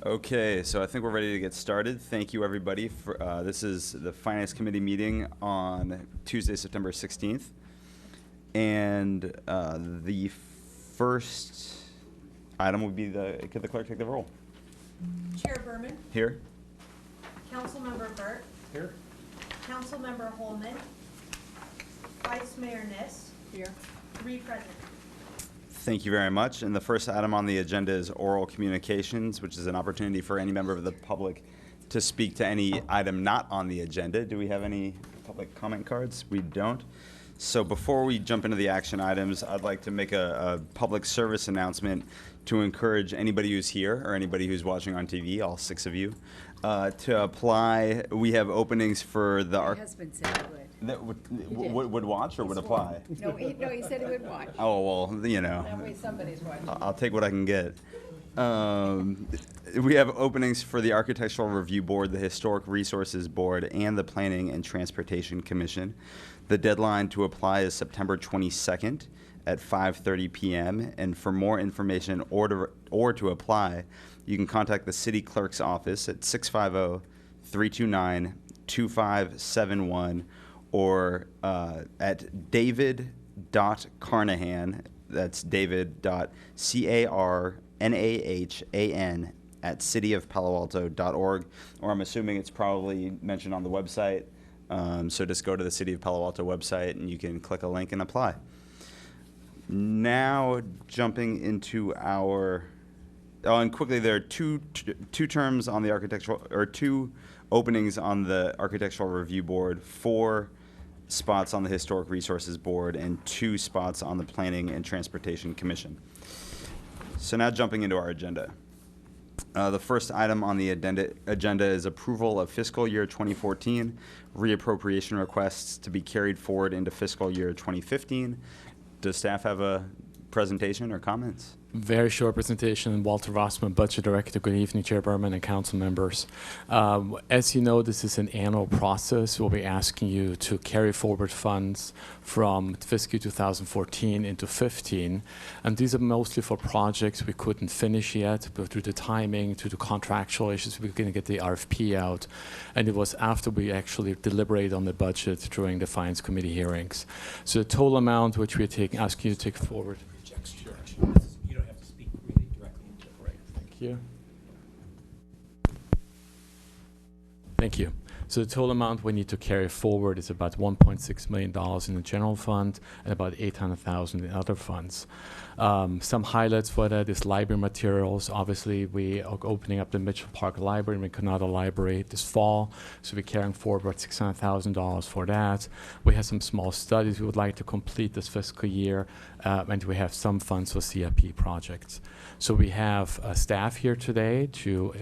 Okay, so I think we're ready to get started. Thank you, everybody. For this is the Finance Committee meeting on Tuesday, September 16th. And the first item would be could the clerk take the roll? Chair Berman, Here. Councilmember Burt, Here. Councilmember Holman, Vice Mayor Niss. Here. 3 present. Thank you very much. And the first item on the agenda is oral communications, which is an opportunity for any member of the public to speak to any item not on the agenda. Do we have any public comment cards? We don't. So before we jump into the action items, I'd like to make a public service announcement to encourage anybody who's here or anybody who's watching on TV, all 6 of you, to apply. We have openings for the... My husband said he would. That would watch or would apply? No, he said he would watch. Oh, well, you know. That way somebody's watching. I'll take what I can get. We have openings for the Architectural Review Board, the Historic Resources Board, and the Planning and Transportation Commission. The deadline to apply is September 22nd at 5:30 p.m. And for more information or to apply, you can contact the City Clerk's office at 650-329-2571 or at david.carnahan, that's david.carnahan at cityofpaloalto.org, or I'm assuming it's probably mentioned on the website. So just go to the City of Palo Alto website and you can click a link and apply. Now jumping into our, and quickly, there are two terms on the architectural, or 2 openings on the Architectural Review Board, 4 spots on the Historic Resources Board, and 2 spots on the Planning and Transportation Commission. So now jumping into our agenda. The first item on the agenda is approval of fiscal year 2014 reappropriation requests to be carried forward into fiscal year 2015. Does staff have a presentation or comments? Very short presentation. Walter Rossman, Budget Director. Good evening, Chair Berman and council members. As you know, this is an annual process. We'll be asking you to carry forward funds from fiscal 2014 into 15. And these are mostly for projects we couldn't finish yet, but due to timing, due to contractual issues, we're going to get the RFP out. And it was after we actually deliberated on the budget during the Finance Committee hearings. So the total amount which we're asking you to take forward. Thank you. So the total amount we need to carry forward is about $1.6 million in the general fund and about $800,000 in other funds. Some highlights for that is library materials. Obviously, we are opening up the Mitchell Park Library and Canada Library this fall, so we're carrying forward about $600,000 for that. We have some small studies we would like to complete this fiscal year, and we have some funds for CIP projects. So we have staff here today to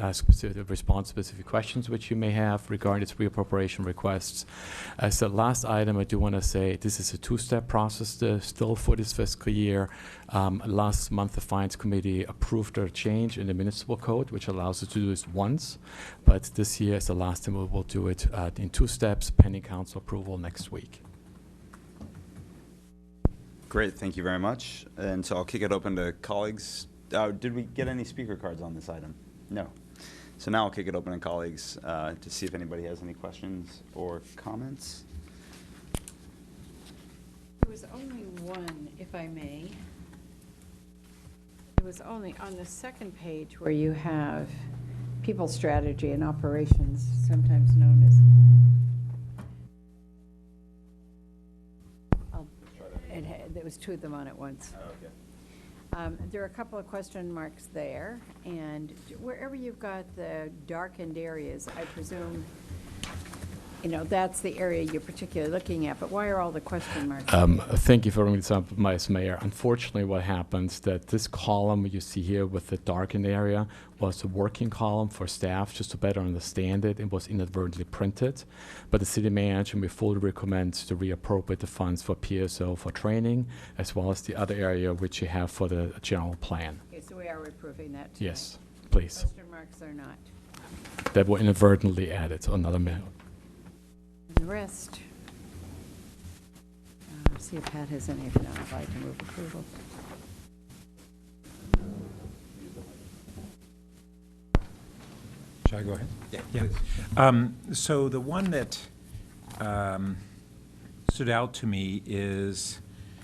respond to specific questions which you may have regarding its reappropriation requests. As the last item, I do want to say this is a 2-step process still for this fiscal year. Last month, the Finance Committee approved a change in the municipal code, which allows us to do this once. But this year is the last time we will do it in 2 steps, pending council approval next week. Great, thank you very much. And so I'll kick it open to colleagues. Did we get any speaker cards on this item? No. So now I'll kick it open to colleagues to see if anybody has any questions or comments. There was only one, if I may. It was only on the second page where you have people strategy and operations, sometimes known as. There was 2 of them on at once. Oh, okay. There are a couple of question marks there, and wherever you've got the darkened areas, I presume, you know, that's the area you're particularly looking at, but why are all the question marks? Thank you for bringing this up, Vice Mayor. Unfortunately, what happens that this column you see here with the darkened area was a working column for staff, just to better understand it. It was inadvertently printed, but the city manager, we fully recommend to reappropriate the funds for PSO for training, as well as the other area which you have for the general plan. Okay, so we are approving that tonight. Yes, please. Question marks are not. That were inadvertently added, another minute. And the rest, see if Pat has any. If not, I'd like to move approval. Shall I go ahead? Yeah. So the one that stood out to me is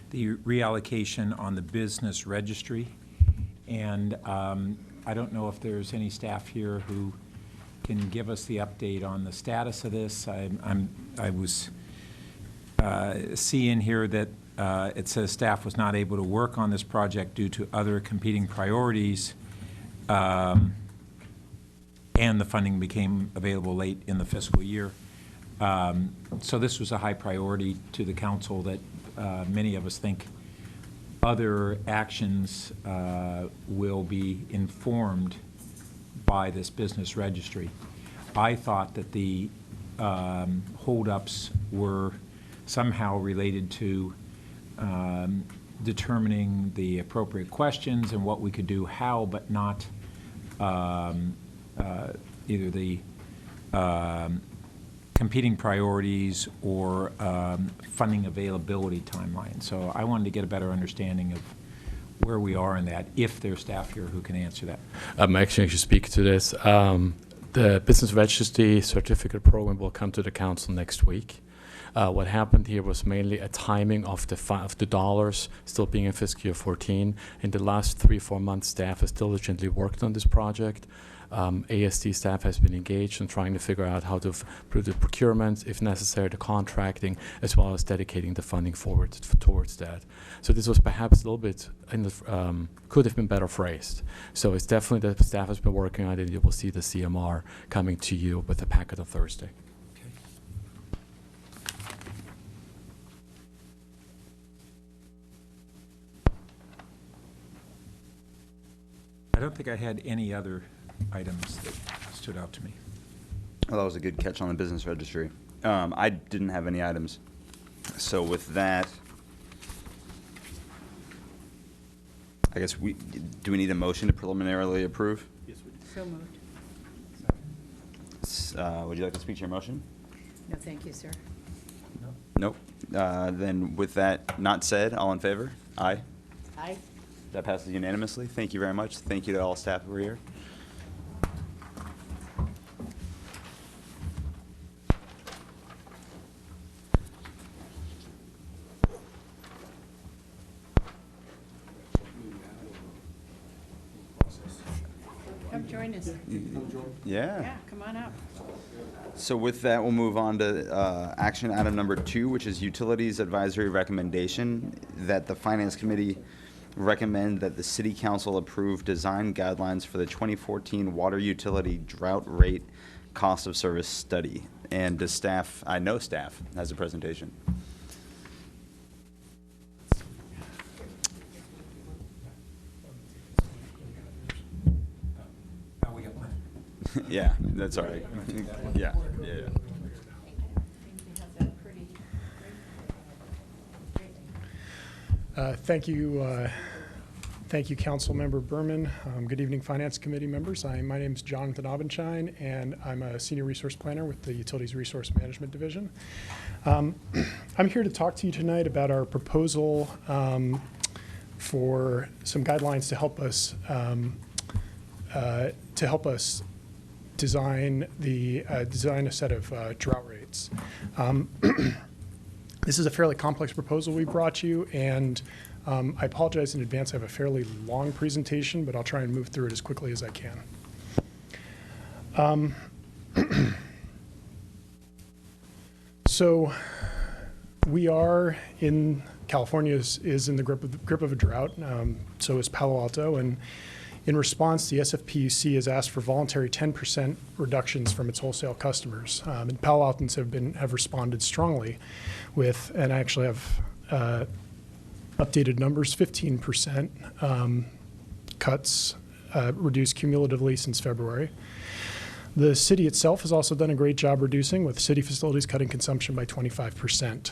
the reallocation on the business registry. And I don't know if there's any staff here who can give us the update on the status of this. I was seeing here that it says staff was not able to work on this project due to other competing priorities, and the funding became available late in the fiscal year. So this was a high priority to the council that many of us think other actions will be informed by this business registry. I thought that the holdups were somehow related to determining the appropriate questions and what we could do how, but not either the competing priorities or funding availability timeline. So I wanted to get a better understanding of where we are in that, if there's staff here who can answer that. Actually, I should speak to this. The business registry certificate program will come to the council next week. What happened here was mainly a timing of the dollars still being in fiscal year 14. In the last 3-4 months, staff has diligently worked on this project. ASD staff has been engaged in trying to figure out how to improve the procurement, if necessary, the contracting, as well as dedicating the funding forward towards that. So this was perhaps a little bit could have been better phrased. So it's definitely that staff has been working on it. You will see the CMR coming to you with the packet on Thursday. I don't think I had any other items that stood out to me. Well, that was a good catch on the business registry. I didn't have any items. So with that, I guess do we need a motion to preliminarily approve? So moved. Would you like to speak to your motion? No, thank you, sir. Nope. Then with that not said, all in favor? Aye. Aye. That passes unanimously. Thank you very much. Thank you to all staff who were here. Come join us. Yeah, come on up. So with that, we'll move on to action item number 2, which is Utilities Advisory Recommendation, that the Finance Committee recommend that the City Council approve design guidelines for the 2014 water utility drought rate cost of service study. And does staff, I know staff has a presentation. We got one. Yeah, that's all right. Yeah. Thank you, Councilmember Berman. Good evening, Finance Committee members. My name is Jonathan Aubenshine, and I'm a Senior Resource Planner with the Utilities Resource Management Division. I'm here to talk to you tonight about our proposal for some guidelines to help us design a set of drought rates. This is a fairly complex proposal we brought you, and I apologize in advance. I have a fairly long presentation, but I'll try and move through it as quickly as I can. So we are in California is in the grip of a drought. So is Palo Alto, and in response, the SFPUC has asked for voluntary 10% reductions from its wholesale customers. And Palo Altans have responded strongly with, and I actually have updated numbers, 15% cuts reduced cumulatively since February. The city itself has also done a great job reducing, with city facilities cutting consumption by 25%.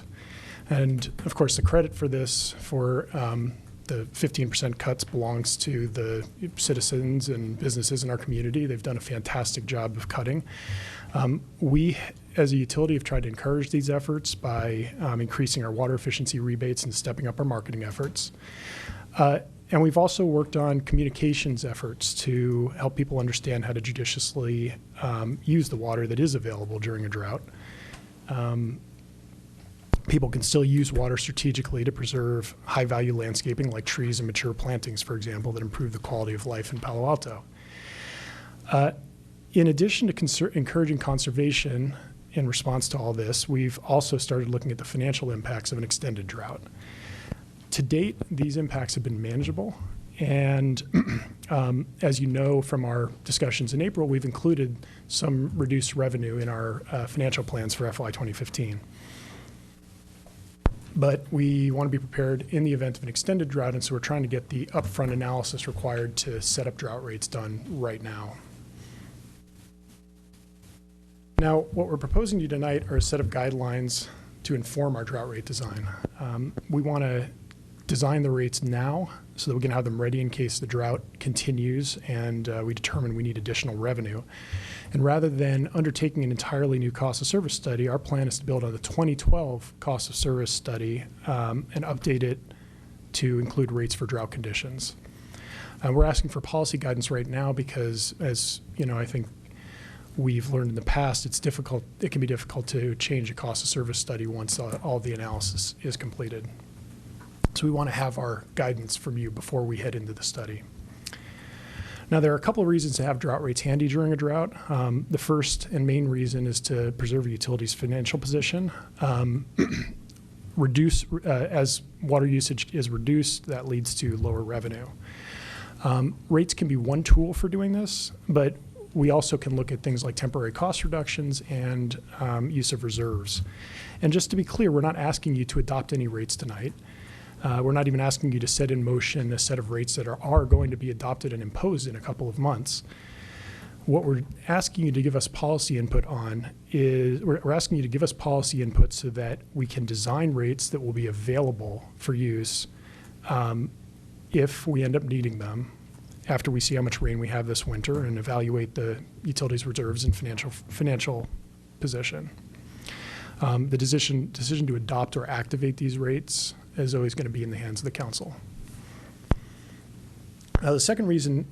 And of course, the credit for this, for the 15% cuts, belongs to the citizens and businesses in our community. They've done a fantastic job of cutting. We, as a utility, have tried to encourage these efforts by increasing our water efficiency rebates and stepping up our marketing efforts. And we've also worked on communications efforts to help people understand how to judiciously use the water that is available during a drought. People can still use water strategically to preserve high-value landscaping like trees and mature plantings, for example, that improve the quality of life in Palo Alto. In addition to encouraging conservation in response to all this, we've also started looking at the financial impacts of an extended drought. To date, these impacts have been manageable, and as you know from our discussions in April, we've included some reduced revenue in our financial plans for FY 2015. But we want to be prepared in the event of an extended drought, and so we're trying to get the upfront analysis required to set up drought rates done right now. Now, what we're proposing to you tonight are a set of guidelines to inform our drought rate design. We want to design the rates now so that we can have them ready in case the drought continues and we determine we need additional revenue. And rather than undertaking an entirely new cost of service study, our plan is to build on the 2012 cost of service study and update it to include rates for drought conditions. We're asking for policy guidance right now because, as you know, I think we've learned in the past, it's difficult. It can be difficult to change a cost of service study once all the analysis is completed. So we want to have our guidance from you before we head into the study. Now, there are a couple of reasons to have drought rates handy during a drought. The first and main reason is to preserve a utility's financial position. As water usage is reduced, that leads to lower revenue. Rates can be one tool for doing this, but we also can look at things like temporary cost reductions and use of reserves. And just to be clear, we're not asking you to adopt any rates tonight. We're not even asking you to set in motion a set of rates that are going to be adopted and imposed in a couple of months. What we're asking you to give us policy input on is, we're asking you to give us policy input so that we can design rates that will be available for use if we end up needing them after we see how much rain we have this winter and evaluate the utilities reserves and financial position. The decision to adopt or activate these rates is always going to be in the hands of the council. The second reason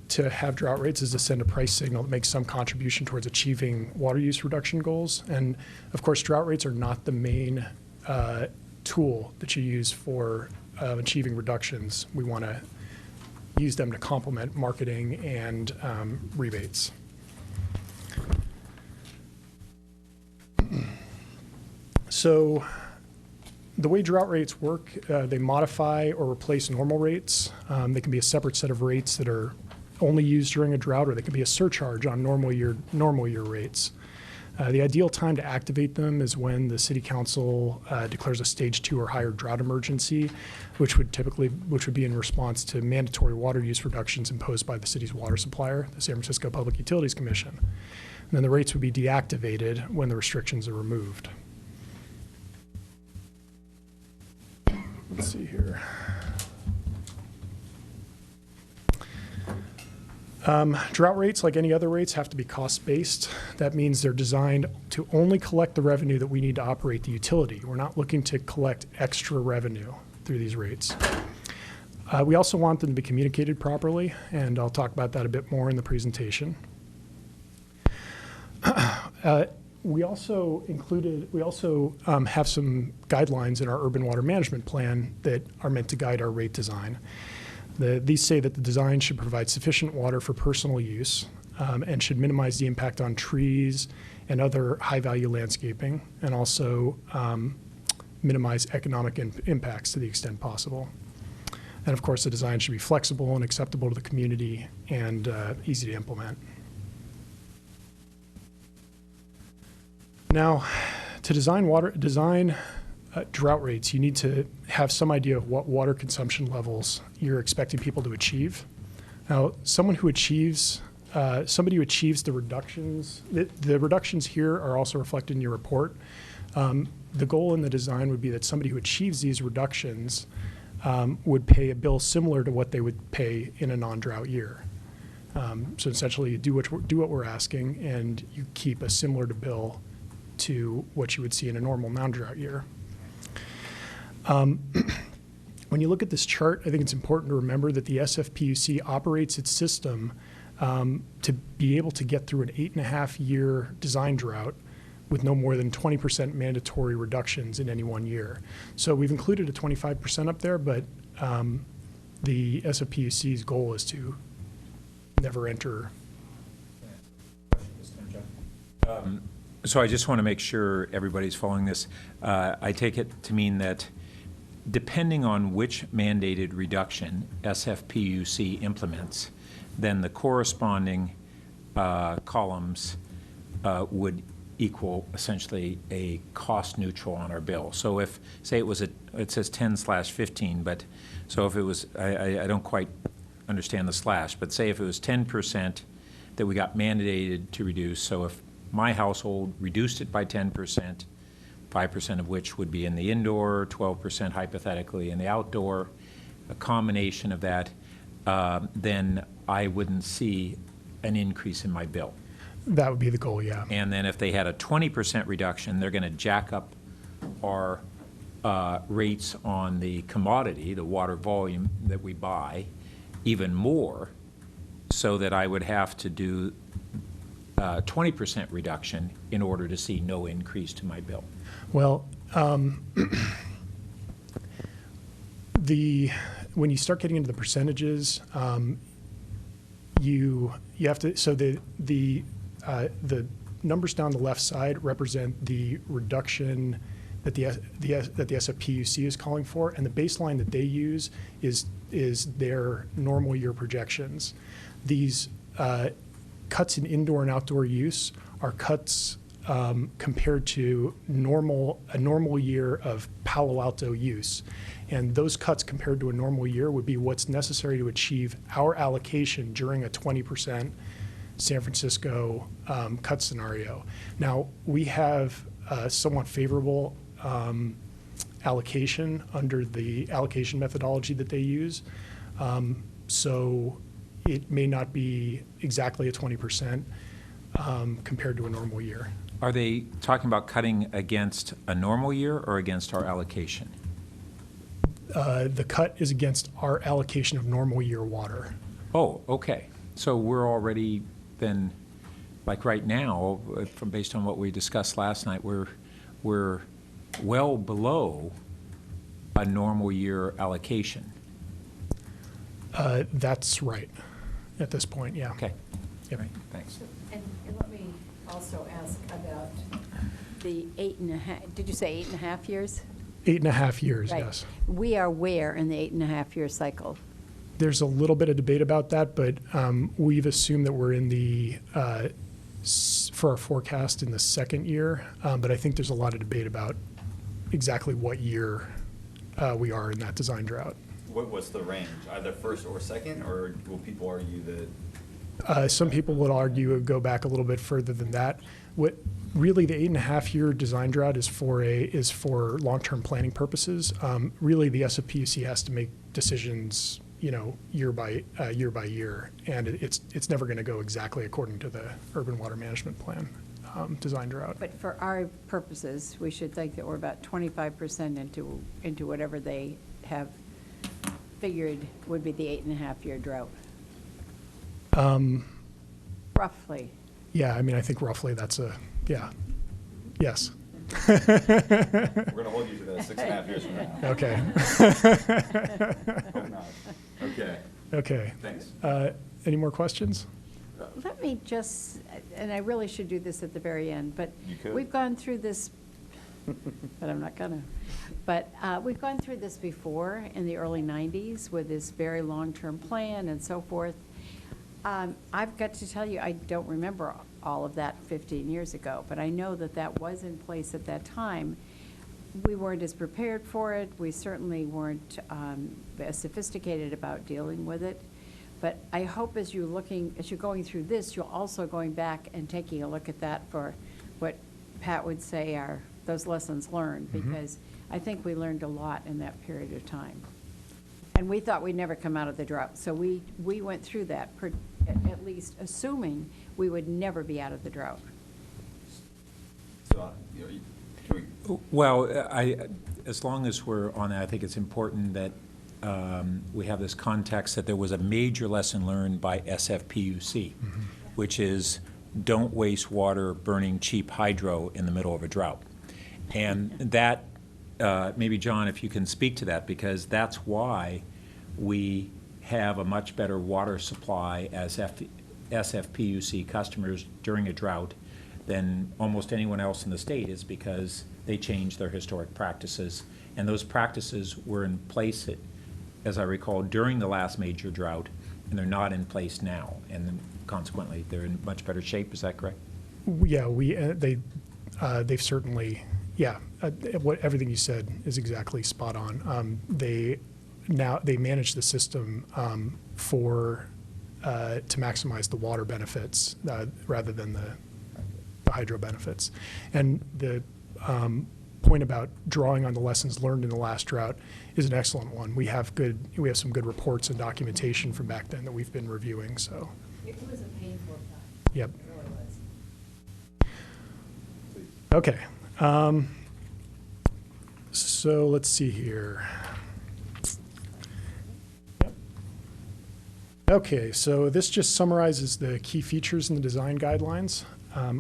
to have drought rates is to send a price signal that makes some contribution towards achieving water use reduction goals. And of course, drought rates are not the main tool that you use for achieving reductions. We want to use them to complement marketing and rebates. So the way drought rates work, they modify or replace normal rates. They can be a separate set of rates that are only used during a drought, or they can be a surcharge on normal year rates. The ideal time to activate them is when the City Council declares a stage 2 or higher drought emergency, which would be in response to mandatory water use reductions imposed by the city's water supplier, the San Francisco Public Utilities Commission. And then the rates would be deactivated when the restrictions are removed. Let's see here. Drought rates, like any other rates, have to be cost-based. That means they're designed to only collect the revenue that we need to operate the utility. We're not looking to collect extra revenue through these rates. We also want them to be communicated properly, and I'll talk about that a bit more in the presentation. We also have some guidelines in our urban water management plan that are meant to guide our rate design. These say that the design should provide sufficient water for personal use and should minimize the impact on trees and other high-value landscaping, and also minimize economic impacts to the extent possible. And of course, the design should be flexible and acceptable to the community and easy to implement. Now, to design drought rates, you need to have some idea of what water consumption levels you're expecting people to achieve. Now, somebody who achieves the reductions, the reductions here are also reflected in your report. The goal in the design would be that somebody who achieves these reductions would pay a bill similar to what they would pay in a non-drought year. So essentially, you do what we're asking, and you keep a similar to bill to what you would see in a normal non-drought year. When you look at this chart, I think it's important to remember that the SFPUC operates its system to be able to get through an 8.5-year design drought with no more than 20% mandatory reductions in any one year. So we've included a 25% up there, but the SFPUC's goal is to never enter. So I just want to make sure everybody's following this. I take it to mean that depending on which mandated reduction SFPUC implements, then the corresponding columns would equal essentially a cost neutral on our bill. So if, say it was it says 10/15, but so if it was, I don't quite understand the slash, but say if it was 10% that we got mandated to reduce, so if my household reduced it by 10%, 5% of which would be in the indoor, 12% hypothetically in the outdoor, a combination of that, then I wouldn't see an increase in my bill. That would be the goal, yeah. And then if they had a 20% reduction, they're going to jack up our rates on the commodity, the water volume that we buy, even more, so that I would have to do 20% reduction in order to see no increase to my bill. Well, when you start getting into the percentages, you have to, so the numbers down the left side represent the reduction that the SFPUC is calling for, and the baseline that they use is their normal year projections. These cuts in indoor and outdoor use are cuts compared to a normal year of Palo Alto use. And those cuts compared to a normal year would be what's necessary to achieve our allocation during a 20% San Francisco cut scenario. Now, we have a somewhat favorable allocation under the allocation methodology that they use. So it may not be exactly a 20% compared to a normal year. Are they talking about cutting against a normal year or against our allocation? The cut is against our allocation of normal year water. Oh, okay. So we're already then, like right now, based on what we discussed last night, we're well below a normal year allocation. That's right at this point, yeah. Okay. Yep. Right. Thanks. And let me also ask about the 8.5, did you say 8.5 years? 8.5 years, Right. yes. We are where in the 8.5-year cycle? There's a little bit of debate about that, but we've assumed that we're in the, for our forecast, in the second year. But I think there's a lot of debate about exactly what year we are in that design drought. What's the range? Either first or second, or will people argue that? Some people would argue it would go back a little bit further than that. What really the 8.5-year design drought is for long-term planning purposes. Really, the SFPUC has to make decisions, year by year, and it's never going to go exactly according to the Urban Water Management Plan design drought. But for our purposes, we should think that we're about 25% into whatever they have figured would be the 8.5-year drought. Roughly. Yeah, I mean, I think roughly that's yes. We're going to hold you to that 6.5 years from now. Okay. Hope not. Okay. Okay. Thanks. Any more questions? Let me just, and I really should do this at the very end, but You could. we've gone through this, but I'm not gonna. But we've gone through this before in the early 90s with this very long-term plan and so forth. I've got to tell you, I don't remember all of that 15 years ago, but I know that that was in place at that time. We weren't as prepared for it. We certainly weren't as sophisticated about dealing with it. But I hope as you're going through this, you're also going back and taking a look at that for what Pat would say are those lessons learned, because I think we learned a lot in that period of time. And we thought we'd never come out of the drought. So we went through that, at least assuming we would never be out of the drought. So, can we? Well, as long as we're on that, I think it's important that we have this context that there was a major lesson learned by SFPUC, which is don't waste water burning cheap hydro in the middle of a drought. And that, maybe John, if you can speak to that, because that's why we have a much better water supply as SFPUC customers during a drought than almost anyone else in the state, is because they changed their historic practices. And those practices were in place, as I recall, during the last major drought, and they're not in place now. And then consequently, they're in much better shape. Is that correct? Yeah, they've certainly, everything you said is exactly spot on. They manage the system to maximize the water benefits rather than the hydro benefits. And the point about drawing on the lessons learned in the last drought is an excellent one. We have some good reports and documentation from back then that we've been reviewing. So It was a painful time. Yep. It really was. Okay. So let's see here. Yep. Okay, so this just summarizes the key features in the design guidelines.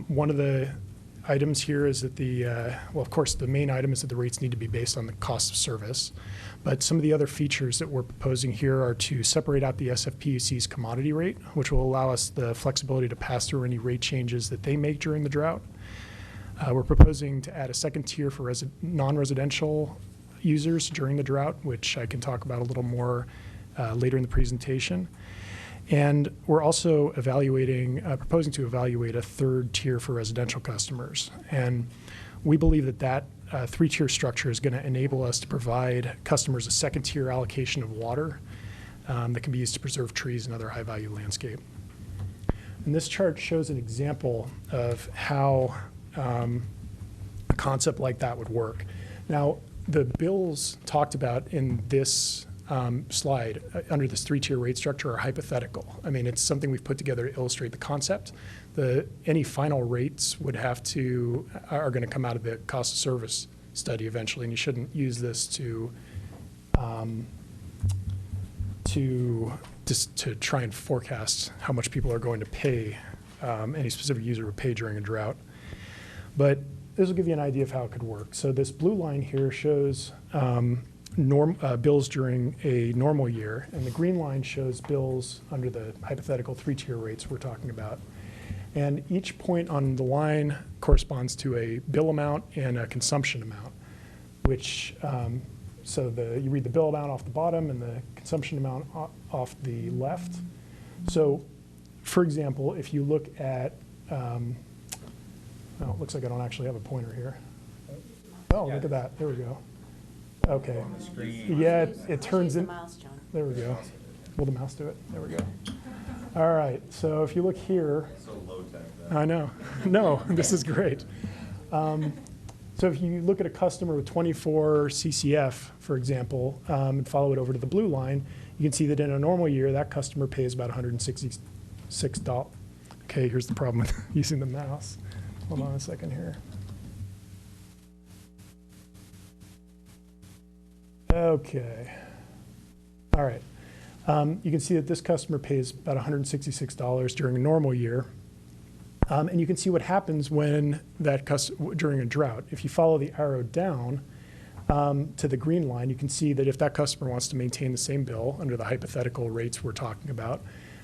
One of the items here is that of course, the main item is that the rates need to be based on the cost of service. But some of the other features that we're proposing here are to separate out the SFPUC's commodity rate, which will allow us the flexibility to pass through any rate changes that they make during the drought. We're proposing to add a second tier for non-residential users during the drought, which I can talk about a little more later in the presentation. And we're also proposing to evaluate a third tier for residential customers. And we believe that three-tier structure is going to enable us to provide customers a second-tier allocation of water that can be used to preserve trees and other high-value landscape. And this chart shows an example of how a concept like that would work. Now, the bills talked about in this slide under this three-tier rate structure are hypothetical. I mean, it's something we've put together to illustrate the concept. Any final rates are going to come out of the cost of service study eventually, and you shouldn't use this to try and forecast how much people are going to pay, any specific user would pay during a drought. But this will give you an idea of how it could work. So this blue line here shows bills during a normal year, and the green line shows bills under the hypothetical three-tier rates we're talking about. And each point on the line corresponds to a bill amount and a consumption amount, which, you read the bill amount off the bottom and the consumption amount off the left. So, for example, if you look at, it looks like I don't actually have a pointer here. Oh, look at that, there we go. Okay. Yeah, it turns in. There we go. Will the mouse do it? There we go. All right. So if you look here. So low tech. I know. No, this is great. So if you look at a customer with 24 CCF, for example, and follow it over to the blue line, you can see that in a normal year, that customer pays about $166. Okay, here's the problem with using the mouse. Hold on a second here. Okay. All right. You can see that this customer pays about $166 during a normal year. And you can see what happens when during a drought. If you follow the arrow down to the green line, you can see that if that customer wants to maintain the same bill under the hypothetical rates we're talking about,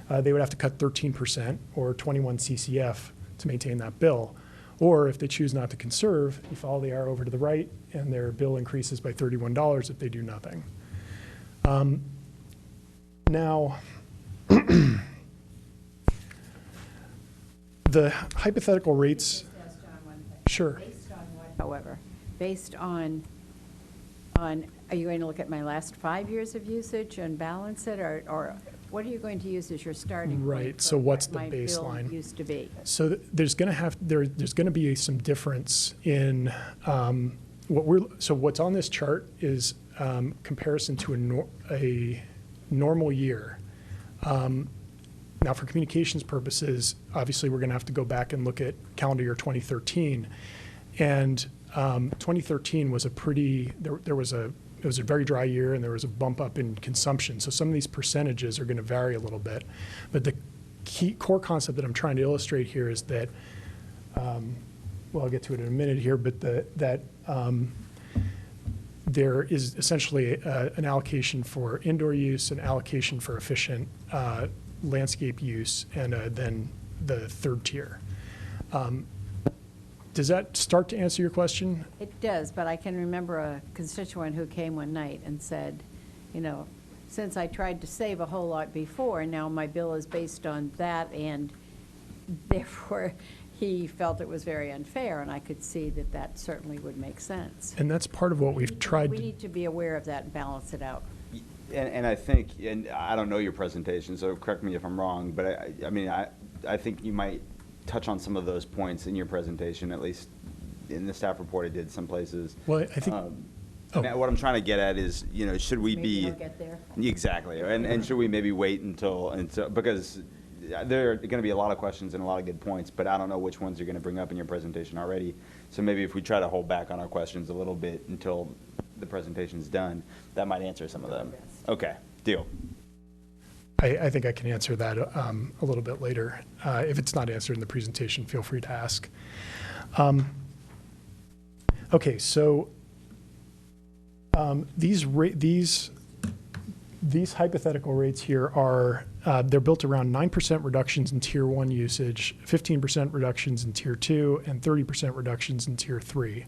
they would have to cut 13% or 21 CCF to maintain that bill. Or if they choose not to conserve, you follow the arrow over to the right, and their bill increases by $31 if they do nothing. Now, the hypothetical rates. Sure. Based on what, however, based on, are you going to look at my last 5 years of usage and balance it, or what are you going to use as your starting point? Right. So what's the what baseline? my bill used to be? So there's going to be some difference in what's on this chart is comparison to a normal year. Now, for communications purposes, obviously we're going to have to go back and look at calendar year 2013, and 2013 was there was a it was a very dry year and there was a bump up in consumption. So some of these percentages are going to vary a little bit. But the key core concept that I'm trying to illustrate here is that, well, I'll get to it in a minute here, but there is essentially an allocation for indoor use, an allocation for efficient landscape use, and then the third tier. Does that start to answer your question? It does, but I can remember a constituent who came one night and said, you know, since I tried to save a whole lot before, now my bill is based on that, and therefore he felt it was very unfair, and I could see that that certainly would make sense. And that's part of what we've tried We to. need to be aware of that and balance it out. And I think, and I don't know your presentation, so correct me if I'm wrong, but I mean, I think you might touch on some of those points in your presentation, at least in the staff report I did some places. Well, I think, Now, what I'm trying to get at is, you know, should we Maybe be? I'll get there. Exactly, and should we maybe wait until, because there are going to be a lot of questions and a lot of good points, but I don't know which ones you're going to bring up in your presentation already. So maybe if we try to hold back on our questions a little bit until the presentation's done, that might answer some of them. Okay, deal. I think I can answer that a little bit later. If it's not answered in the presentation, feel free to ask. Okay, so these hypothetical rates here are, they're built around 9% reductions in Tier 1 usage, 15% reductions in Tier 2, and 30% reductions in Tier 3.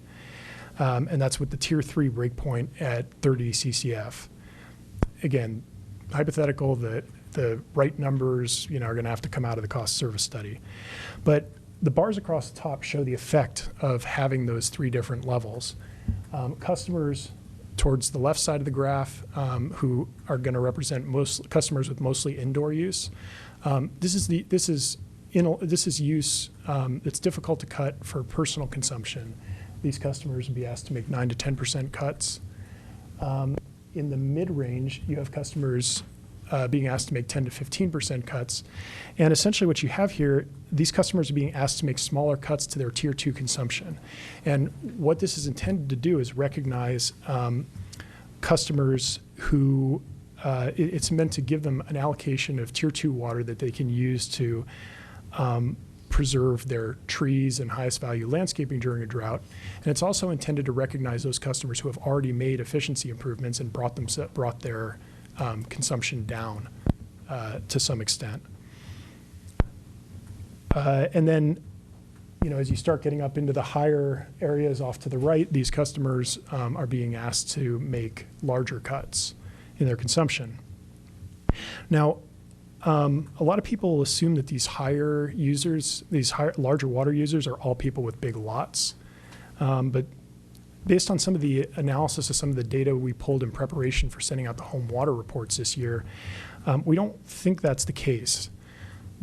And that's with the Tier 3 breakpoint at 30 CCF. Again, hypothetical, the right numbers, you know, are going to have to come out of the cost service study. But the bars across the top show the effect of having those three different levels. Customers towards the left side of the graph, who are going to represent most customers with mostly indoor use. This is use that's difficult to cut for personal consumption. These customers would be asked to make 9 to 10% cuts. In the mid-range, you have customers being asked to make 10 to 15% cuts. And essentially what you have here, these customers are being asked to make smaller cuts to their Tier 2 consumption. And what this is intended to do is recognize customers who, it's meant to give them an allocation of Tier 2 water that they can use to preserve their trees and highest value landscaping during a drought. And it's also intended to recognize those customers who have already made efficiency improvements and brought their consumption down to some extent. And then, you know, as you start getting up into the higher areas off to the right, these customers are being asked to make larger cuts in their consumption. Now, a lot of people assume that these higher users, larger water users, are all people with big lots. But based on some of the analysis of some of the data we pulled in preparation for sending out the home water reports this year, we don't think that's the case.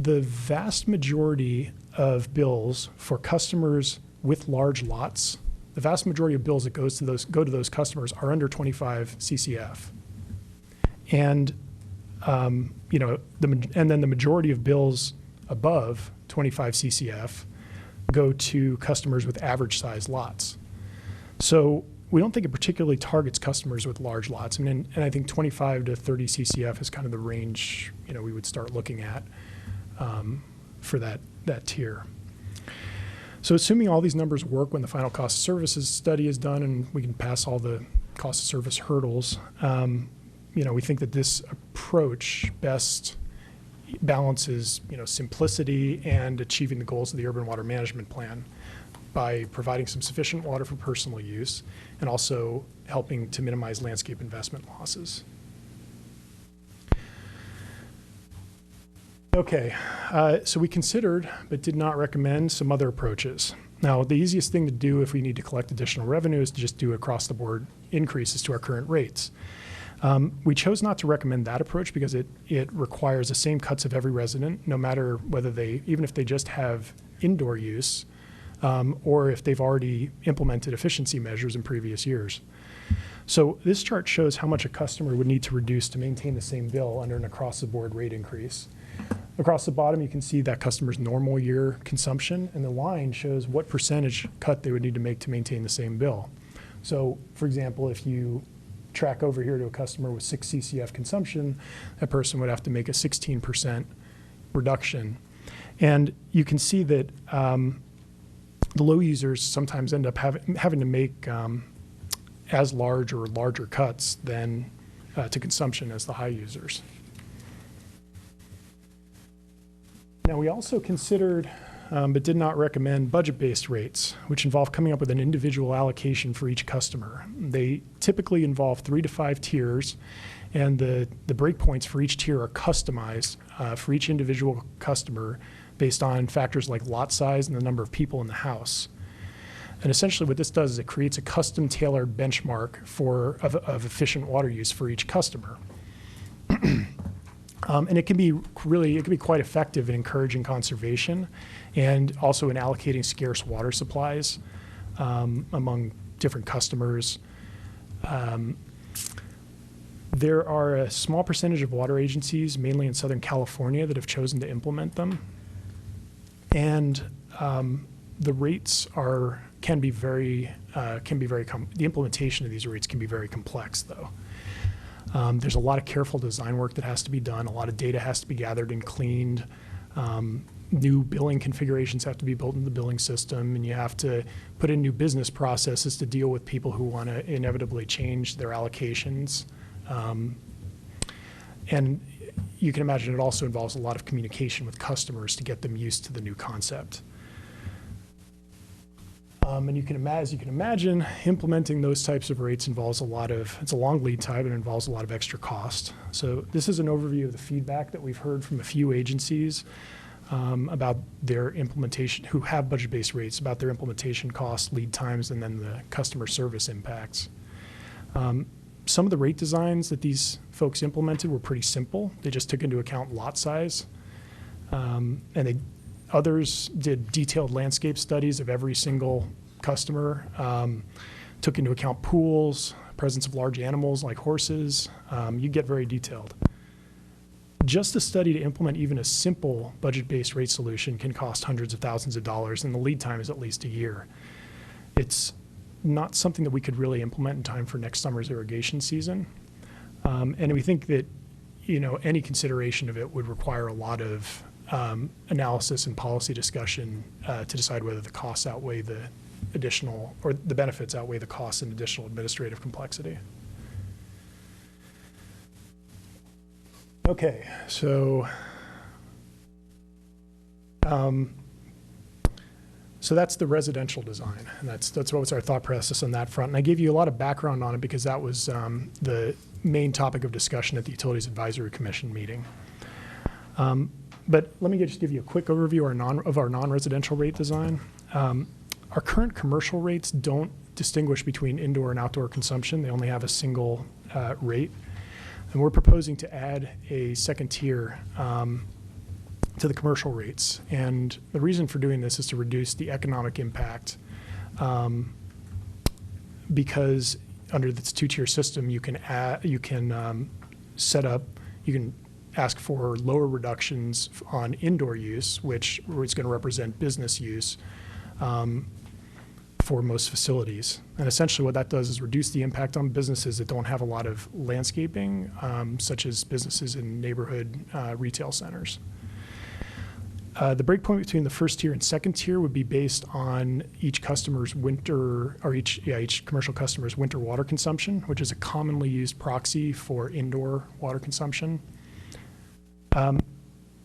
The vast majority of bills for customers with large lots, the vast majority of bills that go to those customers are under 25 CCF. And you know, and then the majority of bills above 25 CCF go to customers with average size lots. So we don't think it particularly targets customers with large lots. I mean, and I think 25 to 30 CCF is kind of the range, you know, we would start looking at for that tier. So assuming all these numbers work when the final cost of services study is done and we can pass all the cost of service hurdles, you know, we think that this approach best balances, you know, simplicity and achieving the goals of the urban water management plan by providing some sufficient water for personal use and also helping to minimize landscape investment losses. Okay, so we considered but did not recommend some other approaches. Now, the easiest thing to do if we need to collect additional revenue is to just do across-the-board increases to our current rates. We chose not to recommend that approach because it requires the same cuts of every resident, no matter whether even if they just have indoor use, or if they've already implemented efficiency measures in previous years. So this chart shows how much a customer would need to reduce to maintain the same bill under an across-the-board rate increase. Across the bottom, you can see that customer's normal year consumption, and the line shows what percentage cut they would need to make to maintain the same bill. So, for example, if you track over here to a customer with 6 CCF consumption, that person would have to make a 16% reduction. And you can see that the low users sometimes end up having to make as large or larger cuts than to consumption as the high users. Now, we also considered, but did not recommend, budget-based rates, which involve coming up with an individual allocation for each customer. They typically involve 3 to 5 tiers, and the breakpoints for each tier are customized for each individual customer based on factors like lot size and the number of people in the house. And essentially what this does is it creates a custom tailored benchmark of efficient water use for each customer. And it can be quite effective in encouraging conservation and also in allocating scarce water supplies among different customers. There are a small percentage of water agencies, mainly in Southern California, that have chosen to implement them. And the rates the implementation of these rates can be very complex, though. There's a lot of careful design work that has to be done. A lot of data has to be gathered and cleaned. New billing configurations have to be built into the billing system, and you have to put in new business processes to deal with people who want to inevitably change their allocations. And you can imagine it also involves a lot of communication with customers to get them used to the new concept. And as you can imagine, implementing those types of rates involves it's a long lead time and involves a lot of extra cost. So this is an overview of the feedback that we've heard from a few agencies about their implementation, who have budget-based rates, about their implementation costs, lead times, and then the customer service impacts. Some of the rate designs that these folks implemented were pretty simple. They just took into account lot size. Others did detailed landscape studies of every single customer, took into account pools, presence of large animals like horses. You get very detailed. Just a study to implement even a simple budget-based rate solution can cost hundreds of thousands of dollars, and the lead time is at least a year. It's not something that we could really implement in time for next summer's irrigation season. And we think that, any consideration of it would require a lot of analysis and policy discussion to decide whether the costs outweigh the additional, or the benefits outweigh the costs and additional administrative complexity. Okay, so that's the residential design, and that's what was our thought process on that front. And I gave you a lot of background on it because that was the main topic of discussion at the Utilities Advisory Commission meeting. But let me just give you a quick overview of our non-residential rate design. Our current commercial rates don't distinguish between indoor and outdoor consumption. They only have a single rate. And we're proposing to add a second tier to the commercial rates. And the reason for doing this is to reduce the economic impact because under this 2-tier system, you can ask for lower reductions on indoor use, which is going to represent business use for most facilities. And essentially what that does is reduce the impact on businesses that don't have a lot of landscaping, such as businesses in neighborhood retail centers. The breakpoint between the first tier and second tier would be based on each customer's each commercial customer's winter water consumption, which is a commonly used proxy for indoor water consumption.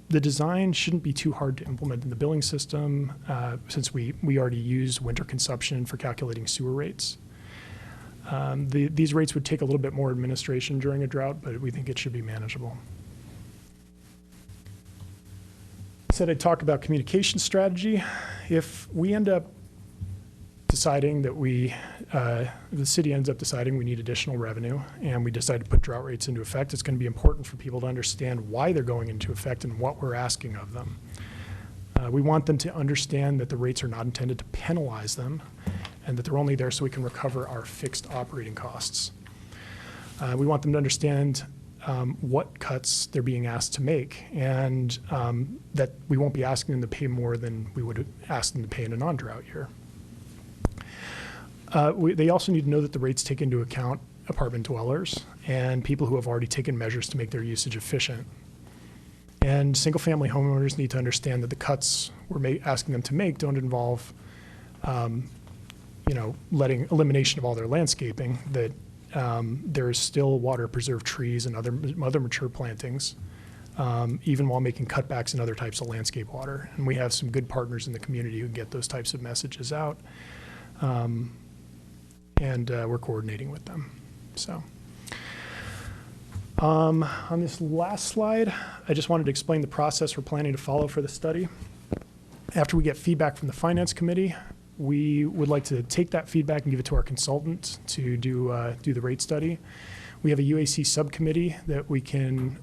The design shouldn't be too hard to implement in the billing system since we already use winter consumption for calculating sewer rates. These rates would take a little bit more administration during a drought, but we think it should be manageable. I said I'd talk about communication strategy. If we end up deciding that the city ends up deciding we need additional revenue and we decide to put drought rates into effect, it's going to be important for people to understand why they're going into effect and what we're asking of them. We want them to understand that the rates are not intended to penalize them and that they're only there so we can recover our fixed operating costs. We want them to understand what cuts they're being asked to make and that we won't be asking them to pay more than we would ask them to pay in a non-drought year. They also need to know that the rates take into account apartment dwellers and people who have already taken measures to make their usage efficient. And single-family homeowners need to understand that the cuts we're asking them to make don't involve, letting elimination of all their landscaping, that there is still water-preserved trees and other mature plantings, even while making cutbacks in other types of landscape water. And we have some good partners in the community who get those types of messages out, and we're coordinating with them. So. On this last slide, I just wanted to explain the process we're planning to follow for the study. After we get feedback from the Finance Committee, we would like to take that feedback and give it to our consultant to do the rate study. We have a UAC subcommittee that we can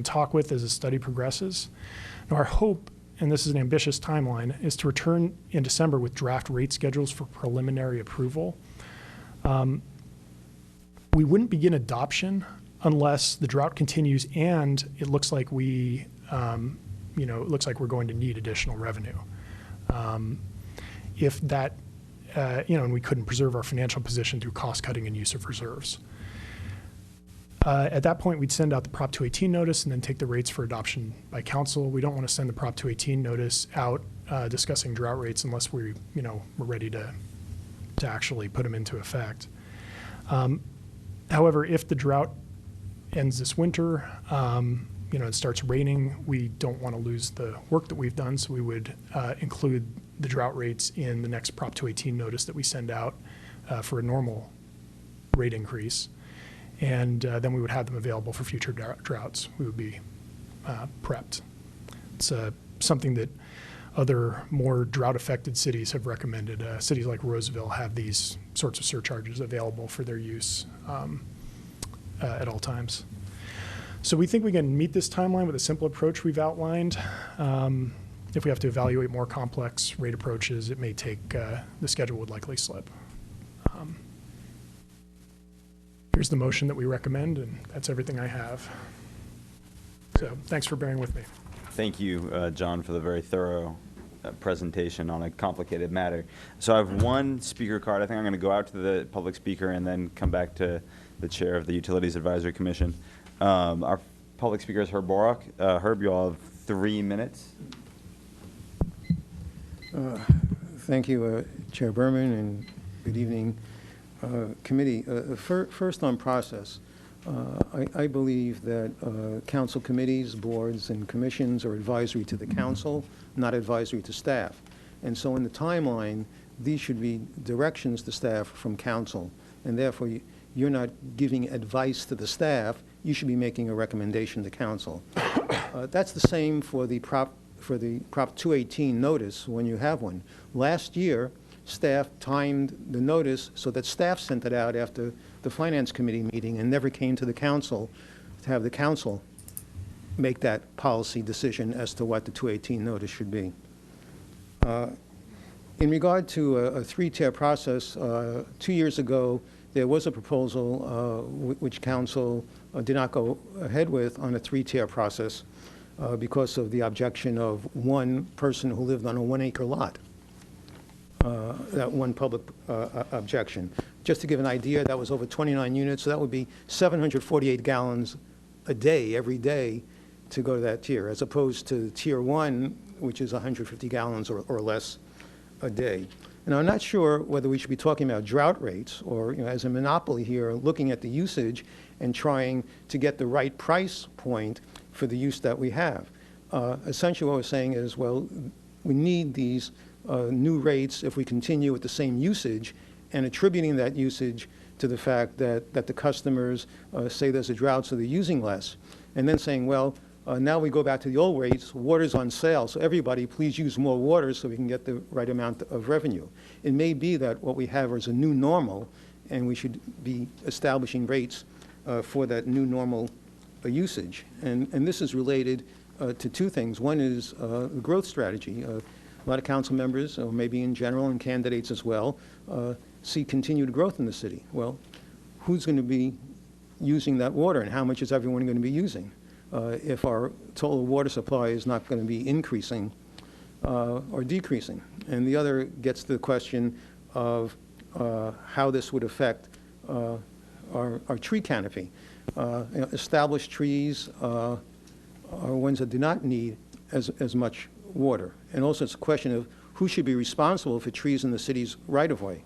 talk with as the study progresses. Now, our hope, and this is an ambitious timeline, is to return in December with draft rate schedules for preliminary approval. We wouldn't begin adoption unless the drought continues and it looks like we're going to need additional revenue. If that, and we couldn't preserve our financial position through cost cutting and use of reserves. At that point, we'd send out the Prop 218 notice and then take the rates for adoption by council. We don't want to send the Prop 218 notice out discussing drought rates unless we're ready to actually put them into effect. However, if the drought ends this winter, it starts raining, we don't want to lose the work that we've done, so we would include the drought rates in the next Prop 218 notice that we send out for a normal rate increase. And then we would have them available for future droughts. We would be prepped. It's something that other more drought-affected cities have recommended. Cities like Roseville have these sorts of surcharges available for their use at all times. So we think we can meet this timeline with a simple approach we've outlined. If we have to evaluate more complex rate approaches, it may take, the schedule would likely slip. Here's the motion that we recommend, and that's everything I have. So thanks for bearing with me. Thank you, John, for the very thorough presentation on a complicated matter. So I have one speaker card. I think I'm going to go out to the public speaker and then come back to the chair of the Utilities Advisory Commission. Our public speaker is Herb Borak. Herb, you all have 3 minutes. Thank you, Chair Berman, and good evening, committee. First on process, I believe that council committees, boards, and commissions are advisory to the council, not advisory to staff. And so in the timeline, these should be directions to staff from council. And therefore, you're not giving advice to the staff. You should be making a recommendation to council. That's the same for the Prop 218 notice when you have one. Last year, staff timed the notice so that staff sent it out after the Finance Committee meeting and never came to the council to have the council make that policy decision as to what the 218 notice should be. In regard to a three-tier process, 2 years ago, there was a proposal which council did not go ahead with on a three-tier process because of the objection of one person who lived on a 1-acre lot. That one public objection. Just to give an idea, that was over 29 units, so that would be 748 gallons a day, every day, to go to that tier, as opposed to tier 1, which is 150 gallons or less a day. And I'm not sure whether we should be talking about drought rates or, as a monopoly here, looking at the usage and trying to get the right price point for the use that we have. Essentially what we're saying is, well, we need these new rates if we continue with the same usage, and attributing that usage to the fact that the customers say there's a drought, so they're using less. And then saying, well, now we go back to the old rates, water's on sale, so everybody please use more water so we can get the right amount of revenue. It may be that what we have is a new normal, and we should be establishing rates for that new normal usage. And this is related to two things. One is the growth strategy. A lot of council members, or maybe in general, and candidates as well, see continued growth in the city. Well, who's going to be using that water, and how much is everyone going to be using? If our total water supply is not going to be increasing or decreasing. And the other gets to the question of how this would affect our tree canopy. Established trees are ones that do not need as much water. And also it's a question of who should be responsible for trees in the city's right-of-way.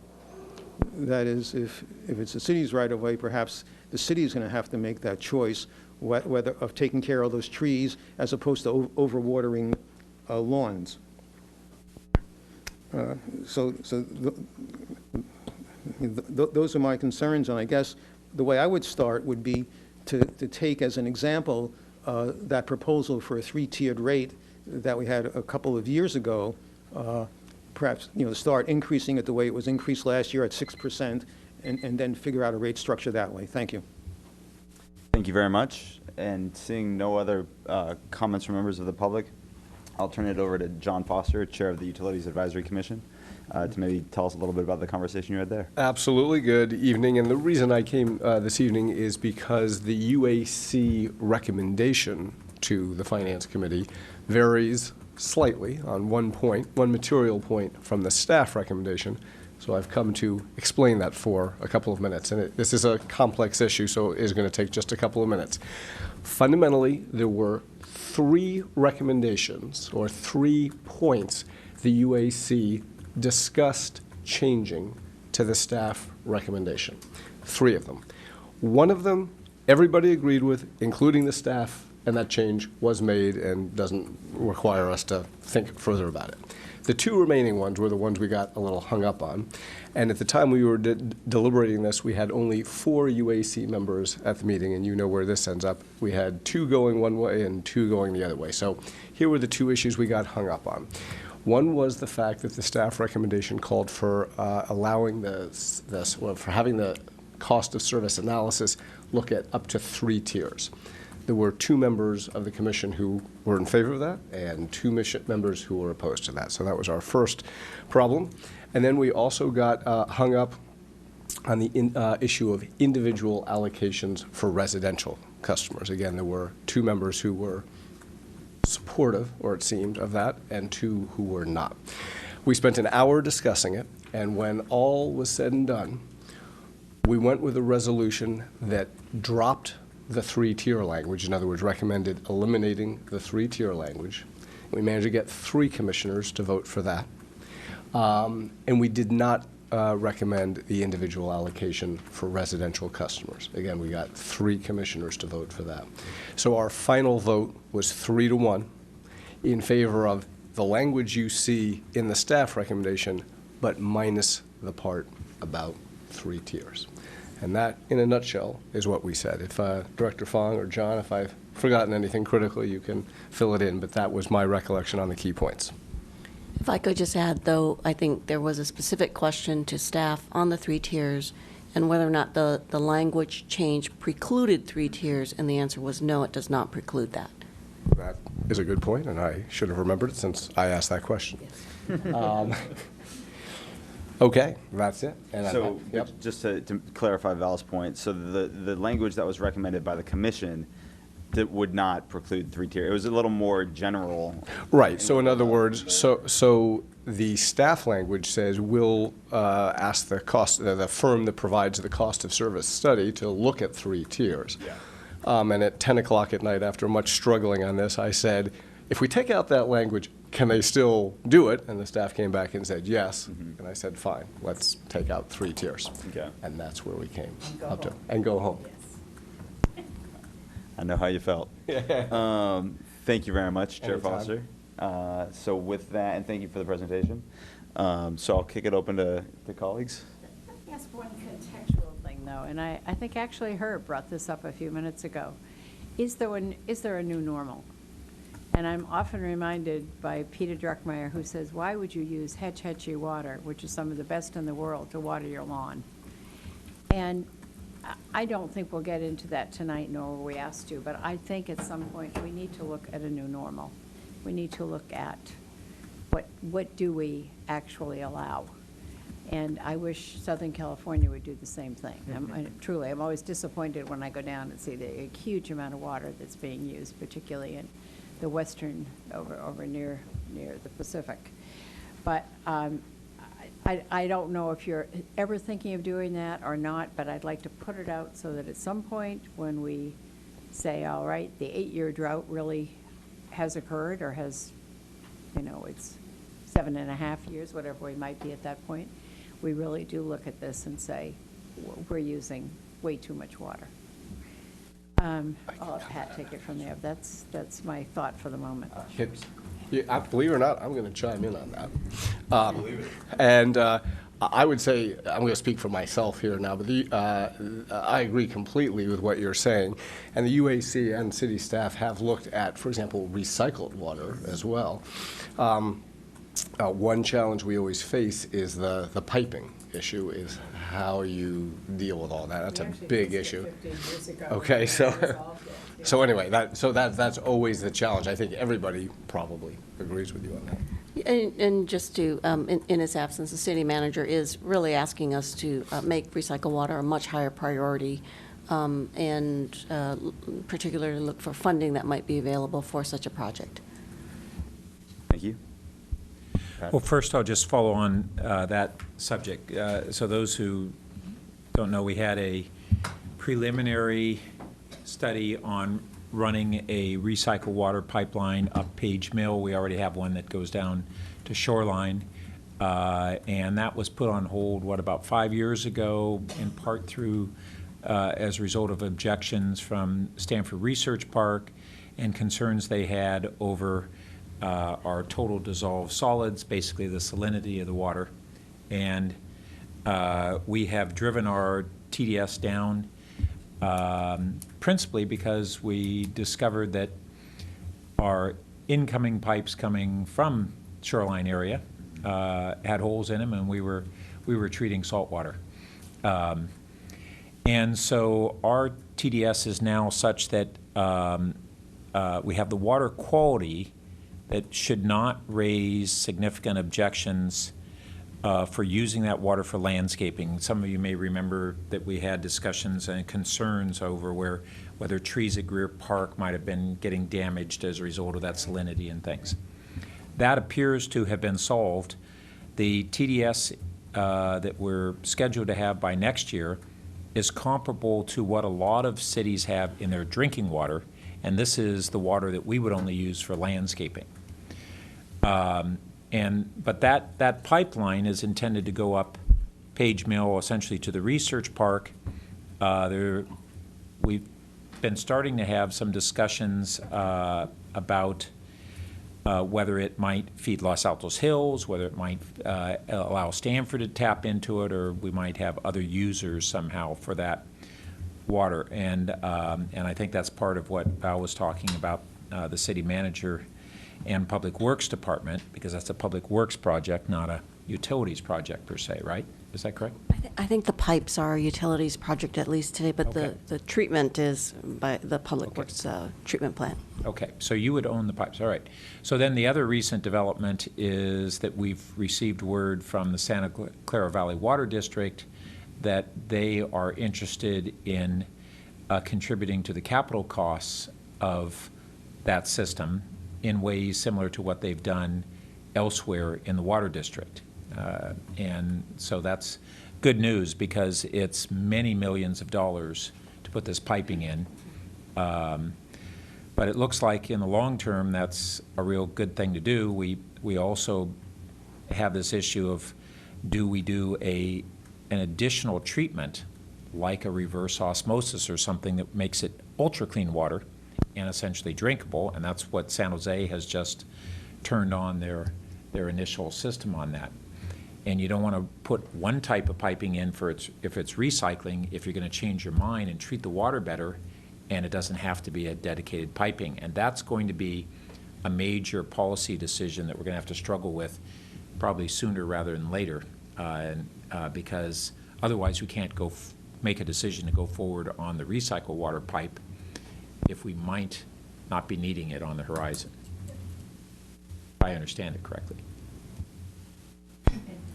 That is, if it's the city's right-of-way, perhaps the city is going to have to make that choice whether of taking care of those trees as opposed to overwatering lawns. Those are my concerns, and I guess the way I would start would be to take as an example that proposal for a three-tiered rate that we had a couple of years ago, perhaps, start increasing it the way it was increased last year at 6%, and then figure out a rate structure that way. Thank you. Thank you very much. And seeing no other comments from members of the public, I'll turn it over to John Foster, Chair of the Utilities Advisory Commission, to maybe tell us a little bit about the conversation you had there. Absolutely. Good evening. And the reason I came this evening is because the UAC recommendation to the Finance Committee varies slightly on one material point from the staff recommendation. So I've come to explain that for a couple of minutes. And this is a complex issue, so it is going to take just a couple of minutes. Fundamentally, there were 3 recommendations, or 3 points, the UAC discussed changing to the staff recommendation. 3 of them. One of them, everybody agreed with, including the staff, and that change was made and doesn't require us to think further about it. The 2 remaining ones were the ones we got a little hung up on. And at the time we were deliberating this, we had only 4 UAC members at the meeting, and you know where this ends up. We had 2 going one way and 2 going the other way. So here were the 2 issues we got hung up on. One was the fact that the staff recommendation called for allowing for having the cost of service analysis look at up to 3 tiers. There were 2 members of the commission who were in favor of that and 2 members who were opposed to that. So that was our first problem. And then we also got hung up on the issue of individual allocations for residential customers. Again, there were 2 members who were supportive, or it seemed, of that, and 2 who were not. We spent an hour discussing it, and when all was said and done, we went with a resolution that dropped the 3-tier language. In other words, recommended eliminating the 3-tier language. We managed to get 3 commissioners to vote for that. And we did not recommend the individual allocation for residential customers. Again, we got 3 commissioners to vote for that. So our final vote was 3-1 in favor of the language you see in the staff recommendation, but minus the part about 3 tiers. And that, in a nutshell, is what we said. If Director Fong or John, if I've forgotten anything critical, you can fill it in, but that was my recollection on the key points. If I could just add, though, I think there was a specific question to staff on the 3 tiers and whether or not the language change precluded 3 tiers, and the answer was no, it does not preclude that. That is a good point, and I should have remembered it since I asked that question. Yes. Okay, that's it. And So yep. just to clarify Val's point, so the language that was recommended by the commission that would not preclude 3-tier. It was a little more general. Right. So in other words, so the staff language says we'll ask the firm that provides the cost of service study to look at 3 tiers. Yeah. And at 10 o'clock at night, after much struggling on this, I said, if we take out that language, can they still do it? And the staff came back and said yes. Mm-hmm. And I said, fine, let's take out 3 tiers. Okay. And that's where we came up to. And go home. Yes. I know how you felt. Thank you very much, Chair Anytime. Foster. So with that, and thank you for the presentation. So I'll kick it open to colleagues. Let me ask one contextual thing, though, and I think actually Herb brought this up a few minutes ago. Is there a new normal? And I'm often reminded by Peter Druckmeyer, who says, why would you use Hetchy water, which is some of the best in the world, to water your lawn? And I don't think we'll get into that tonight, nor were we asked to, but I think at some point we need to look at a new normal. We need to look at what do we actually allow? And I wish Southern California would do the same thing. Truly, I'm always disappointed when I go down and see the huge amount of water that's being used, particularly in the western, over near the Pacific. But I don't know if you're ever thinking of doing that or not, but I'd like to put it out so that at some point when we say, all right, the 8-year drought really has occurred or has, it's 7.5 years, whatever we might be at that point, we really do look at this and say, we're using way too much water. I'll let Pat take it from there. That's my thought for the moment. Believe it or not, I'm going to chime in on that. And I would say, I'm going to speak for myself here now, but I agree completely with what you're saying. And the UAC and city staff have looked at, for example, recycled water as well. One challenge we always face is the piping issue, is how you deal with all that. That's a big issue. Okay, so anyway, that's always the challenge. I think everybody probably agrees with you on that. And just to, in his absence, the city manager is really asking us to make recycled water a much higher priority, and particularly look for funding that might be available for such a project. Thank you. Well, first, I'll just follow on that subject. So those who don't know, we had a preliminary study on running a recycled water pipeline up Page Mill. We already have one that goes down to Shoreline. And that was put on hold, about 5 years ago, in part through, as a result of objections from Stanford Research Park and concerns they had over our total dissolved solids, basically the salinity of the water. And we have driven our TDS down principally because we discovered that our incoming pipes coming from Shoreline area had holes in them, and we were treating salt water. And so our TDS is now such that we have the water quality that should not raise significant objections for using that water for landscaping. Some of you may remember that we had discussions and concerns over whether trees at Greer Park might have been getting damaged as a result of that salinity and things. That appears to have been solved. The TDS that we're scheduled to have by next year is comparable to what a lot of cities have in their drinking water, and this is the water that we would only use for landscaping. But that pipeline is intended to go up Page Mill, essentially to the research park. We've been starting to have some discussions about whether it might feed Los Altos Hills, whether it might allow Stanford to tap into it, or we might have other users somehow for that water. And I think that's part of what Val was talking about, the city manager and Public Works Department, because that's a Public Works project, not a utilities project per se, right? Is that correct? I think the pipes are a utilities project at least today, but Okay. the treatment is by the Public Okay. Works treatment plant. Okay, so you would own the pipes, all right. So then the other recent development is that we've received word from the Santa Clara Valley Water District that they are interested in contributing to the capital costs of that system in ways similar to what they've done elsewhere in the water district. And so that's good news, because it's many millions of dollars to put this piping in. But it looks like in the long term, that's a real good thing to do. We also have this issue of, do we do an additional treatment, like a reverse osmosis or something that makes it ultra clean water and essentially drinkable? And that's what San Jose has just turned on their initial system on that. And you don't want to put one type of piping in if it's recycling, if you're going to change your mind and treat the water better, and it doesn't have to be a dedicated piping. And that's going to be a major policy decision that we're going to have to struggle with probably sooner rather than later, because otherwise we can't make a decision to go forward on the recycled water pipe if we might not be needing it on the horizon. If I understand it correctly.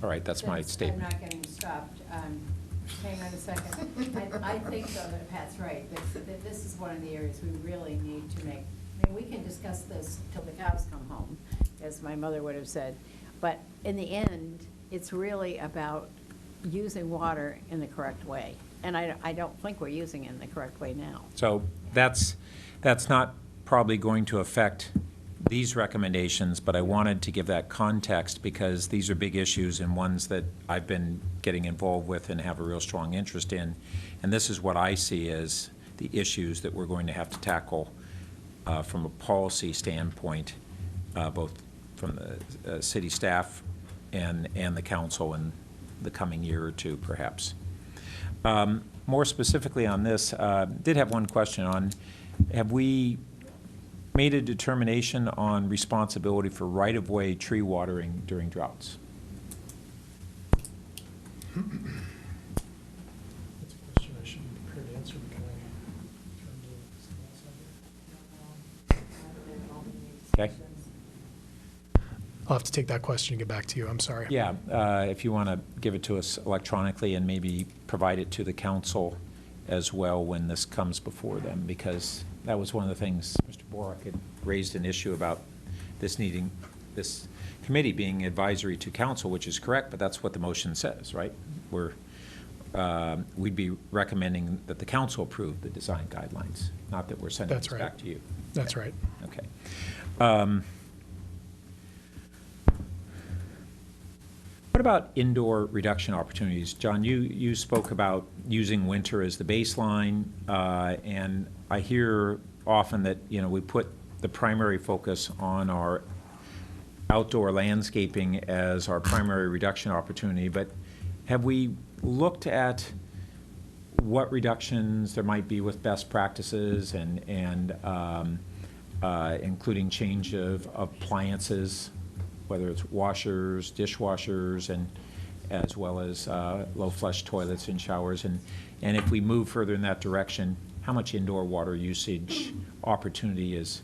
All right, that's my statement. I'm not getting stopped. Hang on a second. I think, though, that Pat's right. That this is one of the areas we really need to make. I mean, we can discuss this till the cows come home, as my mother would have said. But in the end, It's really about using water in the correct way. And I don't think we're using it in the correct way now. So that's not probably going to affect these recommendations, but I wanted to give that context because these are big issues and ones that I've been getting involved with and have a real strong interest in. And this is what I see as the issues that we're going to have to tackle from a policy standpoint, both from the city staff and the council in the coming year or two, perhaps. More specifically on this, did have one question on, have we made a determination on responsibility for right-of-way tree watering during droughts? That's a question I should be prepared to answer, but can I turn to someone else? Okay. I'll have to take that question and get back to you. I'm sorry. Yeah, if you want to give it to us electronically and maybe provide it to the council as well when this comes before them, because that was one of the things Mr. Borak had raised an issue about this committee being advisory to council, which is correct, but that's what the motion says, right? We'd be recommending that the council approve the design guidelines, not that we're sending That's this right. back to you. That's right. Okay. What about indoor reduction opportunities? John, you spoke about using winter as the baseline, and I hear often that, we put the primary focus on our outdoor landscaping as our primary reduction opportunity, but have we looked at what reductions there might be with best practices and including change of appliances, whether it's washers, dishwashers, and as well as low flush toilets and showers. And if we move further in that direction, how much indoor water usage opportunity is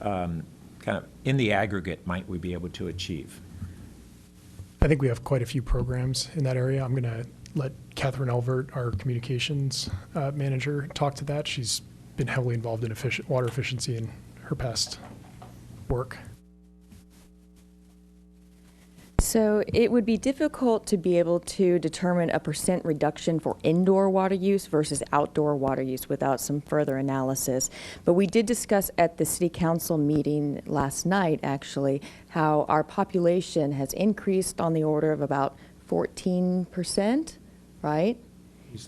kind of in the aggregate might we be able to achieve? I think we have quite a few programs in that area. I'm going to let Catherine Elvert, our communications manager, talk to that. She's been heavily involved in water efficiency in her past work. So it would be difficult to be able to determine a % reduction for indoor water use versus outdoor water use without some further analysis. But we did discuss at the city council meeting last night, actually, how our population has increased on the order of about 14%, right?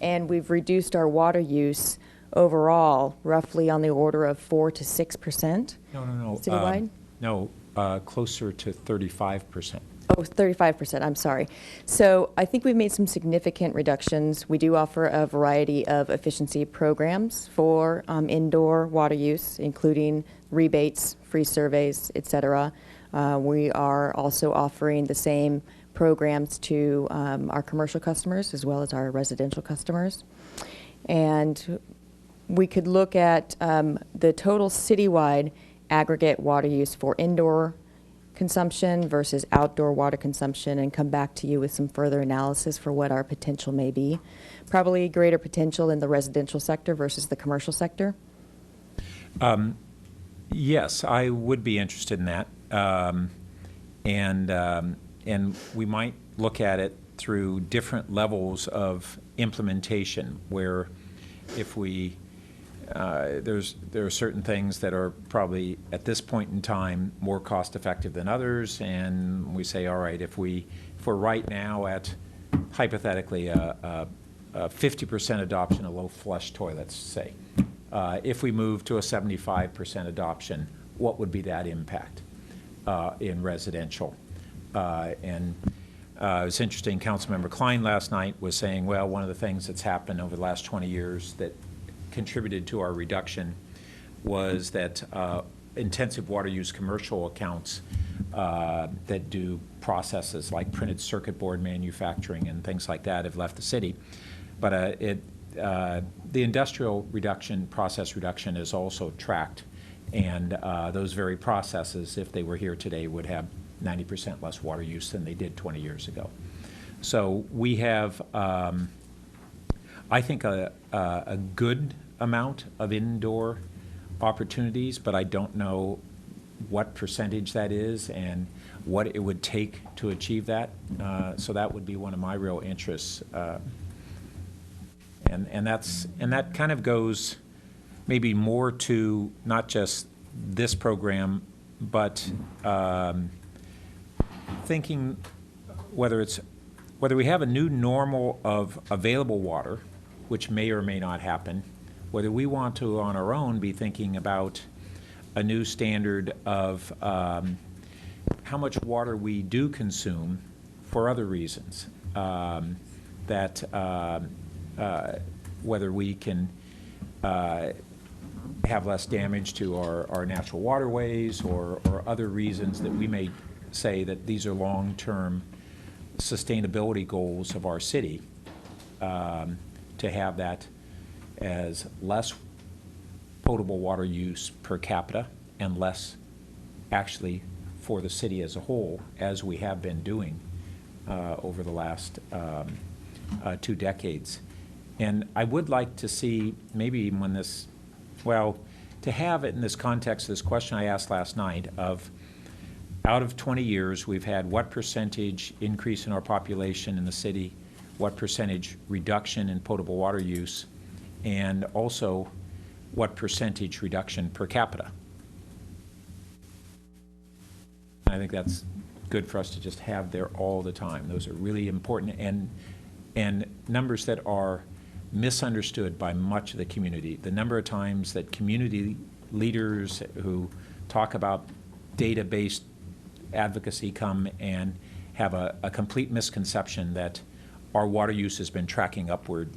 And we've reduced our water use overall roughly on the order of 4 to 6%. No. Citywide? Closer to 35%. Oh, 35%, I'm sorry. So I think we've made some significant reductions. We do offer a variety of efficiency programs for indoor water use, including rebates, free surveys, et cetera. We are also offering the same programs to our commercial customers as well as our residential customers. And we could look at the total citywide aggregate water use for indoor consumption versus outdoor water consumption and come back to you with some further analysis for what our potential may be. Probably greater potential in the residential sector versus the commercial sector. Yes, I would be interested in that. And we might look at it through different levels of implementation where if we there are certain things that are probably at this point in time more cost effective than others, and we say, all right, if we're right now at hypothetically a 50% adoption of low flush toilets, say, if we move to a 75% adoption, what would be that impact in residential? And it was interesting, Councilmember Klein last night was saying, well, one of the things that's happened over the last 20 years that contributed to our reduction was that intensive water use commercial accounts that do processes like printed circuit board manufacturing and things like that have left the city. But the industrial reduction, process reduction is also tracked, and those very processes, if they were here today, would have 90% less water use than they did 20 years ago. So we have, I think, a good amount of indoor opportunities, but I don't know what percentage that is. And what it would take to achieve that. So that would be one of my real interests. And that kind of goes maybe more to not just this program, but thinking whether we have a new normal of available water, which may or may not happen, whether we want to on our own be thinking about a new standard of how much water we do consume for other reasons, whether we can have less damage to our natural waterways or other reasons that we may say that these are long-term sustainability goals of our city, to have that as less potable water use per capita and less actually for the city as a whole, as we have been doing over the last 2 decades. And I would like to see, maybe even when this, well, to have it in this context, this question I asked last night of, out of 20 years, we've had what percentage increase in our population in the city, what percentage reduction in potable water use, and also what percentage reduction per capita. I think that's good for us to just have there all the time. Those are really important and numbers that are misunderstood by much of the community. The number of times that community leaders who talk about data-based advocacy come and have a complete misconception that our water use has been tracking upward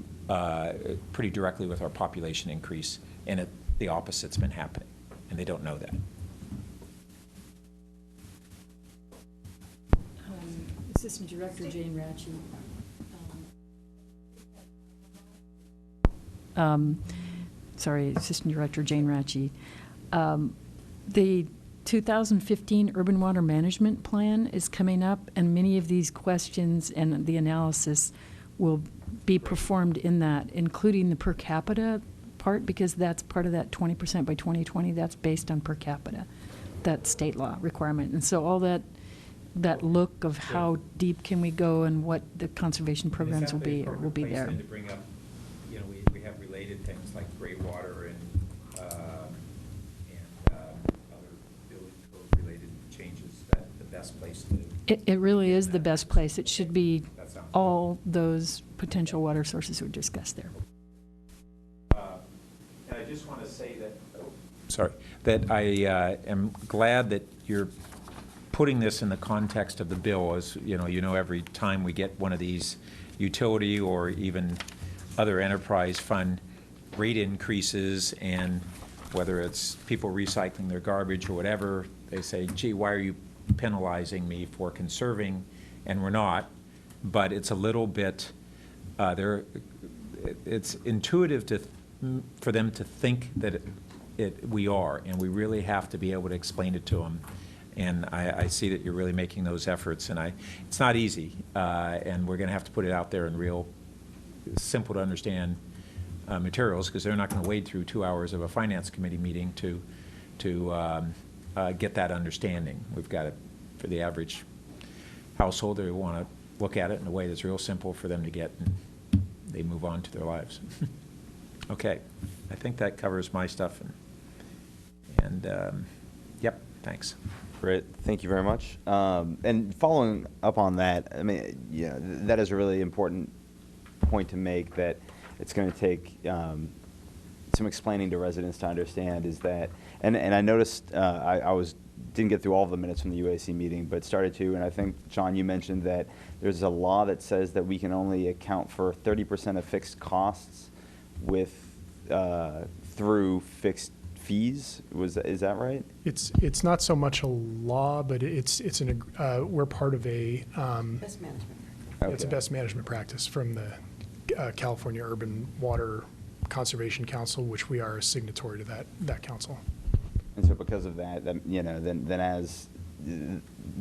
pretty directly with our population increase, and the opposite's been happening, and they don't know that. Assistant Director Jane Ratchey. Assistant Director Jane Ratchey. The 2015 Urban Water Management Plan is coming up, and many of these questions and the analysis will be performed in that, including the per capita part, because that's part of that 20% by 2020. That's based on per capita, that state law requirement. And so all that look of how deep can we go and what the conservation programs will be there. To bring up, we have related things like gray water and other building code related changes. That the best place to. It really is the best place. It should be all those potential water sources we discussed there. And I just want to say that I am glad that you're putting this in the context of the bill. As you know, every time we get one of these utility or even other enterprise fund rate increases, and whether it's people recycling their garbage or whatever, they say, gee, why are you penalizing me for conserving? And we're not, but it's a little bit, it's intuitive for them to think that we are, and we really have to be able to explain it to them. And I see that you're really making those efforts, and it's not easy, and we're going to have to put it out there in real simple to understand materials, because they're not going to wade through 2 hours of a finance committee meeting to get that understanding. We've got it for the average household. They want to look at it in a way that's real simple for them to get, and they move on to their lives. Okay, I think that covers my stuff, and yep, thanks. Great, thank you very much. And following up on that, I mean, that is a really important point to make, that it's going to take some explaining to residents to understand is that, and I noticed I didn't get through all of the minutes from the UAC meeting, but started to, and I think, John, you mentioned that there's a law that says that we can only account for 30% of fixed costs through fixed fees. Is that right? It's not so much a law, but we're part of a Best management. Okay. It's a best management practice from the California Urban Water Conservation Council, which we are a signatory to that council. And so because of that, then as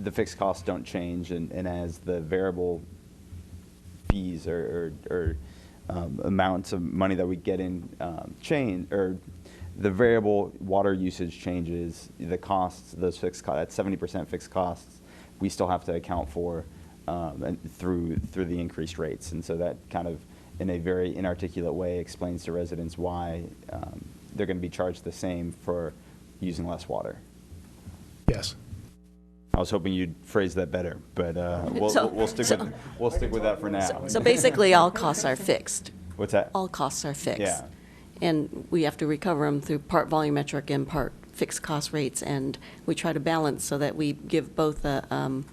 the fixed costs don't change, and as the variable fees or amounts of money that we get in change, or the variable water usage changes, the costs, those fixed costs, that 70% fixed costs, we still have to account for and through the increased rates. And so that kind of, in a very inarticulate way, explains to residents why they're going to be charged the same for using less water. Yes. I was hoping you'd phrase that better, but we'll stick with that for now. So basically, all costs are fixed. What's that? All costs are fixed. Yeah. And we have to recover them through part volumetric and part fixed cost rates, and we try to balance so that we give both a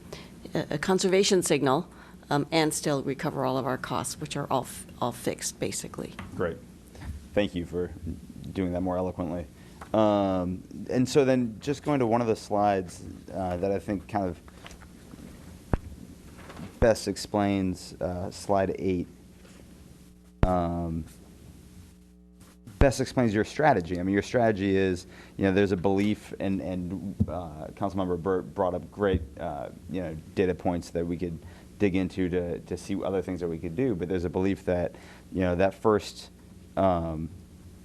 conservation signal and still recover all of our costs, which are all fixed, basically. Great. Thank you for doing that more eloquently. And so then just going to one of the slides that I think kind of best explains slide 8. Best explains your strategy. I mean, your strategy is, there's a belief, and Councilmember Burt brought up great, data points that we could dig into to see other things that we could do. But there's a belief that, that first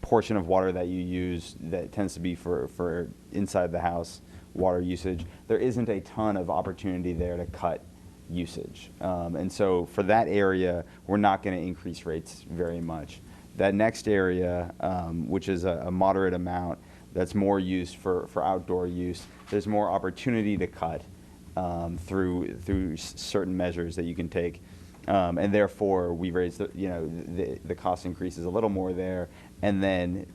portion of water that you use that tends to be for inside the house water usage, there isn't a ton of opportunity there to cut usage. And so for that area, we're not going to increase rates very much. That next area, which is a moderate amount, that's more used for outdoor use, there's more opportunity to cut through certain measures that you can take. And therefore, we raise the cost increases a little more there. And then,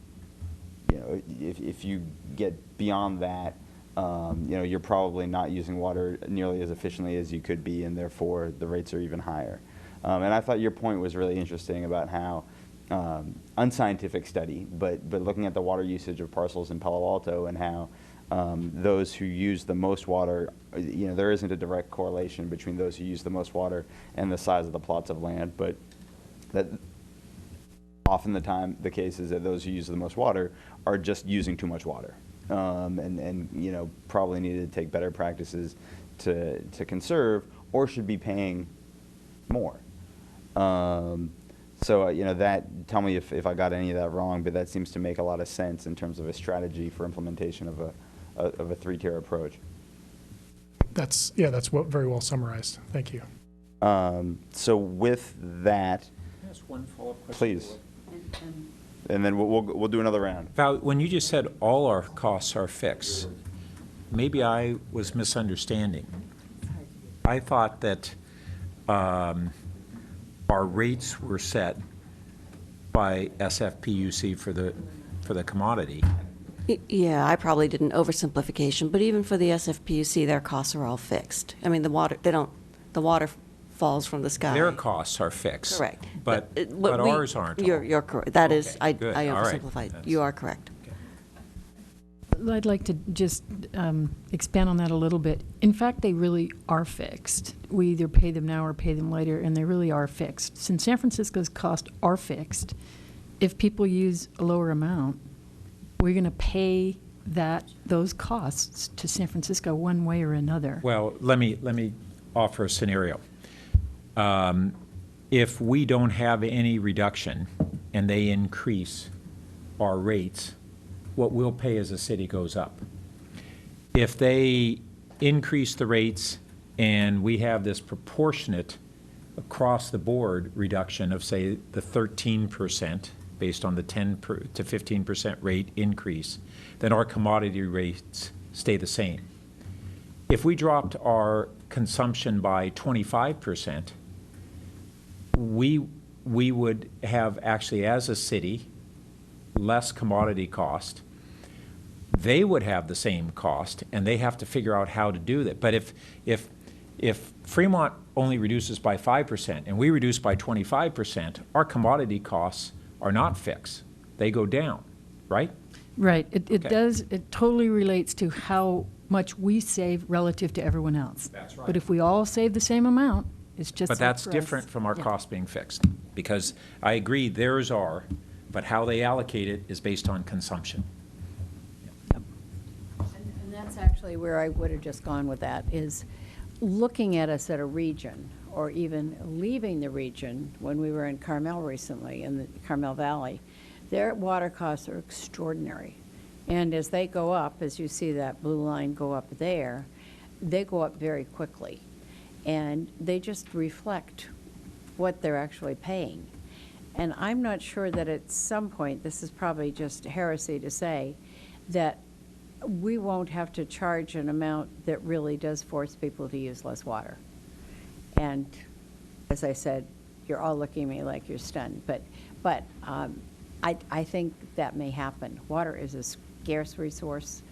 if you get beyond that, you're probably not using water nearly as efficiently as you could be, and therefore the rates are even higher. And I thought your point was really interesting about how unscientific study, but looking at the water usage of parcels in Palo Alto and how those who use the most water, there isn't a direct correlation between those who use the most water and the size of the plots of land, but that often the case is that those who use the most water are just using too much water, and probably need to take better practices to conserve, or should be paying more. So tell me if I got any of that wrong, but that seems to make a lot of sense in terms of a strategy for implementation of a 3-tier approach. That's what very well summarized. Thank you. So with that, Can I ask one follow-up question? please, and then we'll do another round. Val, when you just said all our costs are fixed, maybe I was misunderstanding. I thought that our rates were set by SFPUC for the commodity. Yeah, I probably did an oversimplification, but even for the SFPUC, their costs are all fixed. I mean, the water falls from the sky. Their costs are fixed. Correct. But ours aren't. You're correct. That is, Okay, I good. All right. oversimplified. That's- You are correct. I'd like to just expand on that a little bit. In fact, they really are fixed. We either pay them now or pay them later, and they really are fixed. Since San Francisco's costs are fixed, if people use a lower amount, we're going to pay those costs to San Francisco one way or another. Well, let me offer a scenario. If we don't have any reduction and they increase our rates, what we'll pay as a city goes up. If they increase the rates and we have this proportionate across-the-board reduction of, say, the 13% based on the 10 to 15% rate increase, then our commodity rates stay the same. If we dropped our consumption by 25%, we would have actually, as a city, less commodity cost. They would have the same cost, and they have to figure out how to do that. But if Fremont only reduces by 5% and we reduce by 25%, our commodity costs are not fixed. They go down, right? Right. It Okay. does, it totally relates to how much we save relative to everyone else. That's right. But if we all save the same amount, it's just. But that's for us. different from our Yeah. costs being fixed, because I agree theirs are, but how they allocate it is based on consumption. And that's actually where I would have just gone with that, is looking at us at a region, or even leaving the region. When we were in Carmel recently, in the Carmel Valley, their water costs are extraordinary. And as they go up, as you see that blue line go up there, they go up very quickly, and they just reflect what they're actually paying. And I'm not sure that at some point, this is probably just heresy to say, that we won't have to charge an amount that really does force people to use less water. And as I said, you're all looking at me like you're stunned, but I think that may happen. Water is a scarce resource,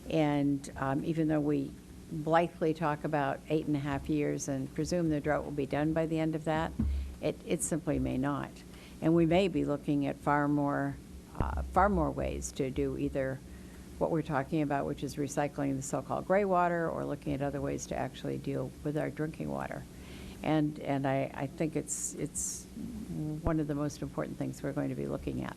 and even though we blithely talk about 8.5 years and presume the drought will be done by the end of that, it simply may not. And we may be looking at far more ways to do either what we're talking about, which is recycling the so-called gray water, or looking at other ways to actually deal with our drinking water. And I think it's one of the most important things we're going to be looking at.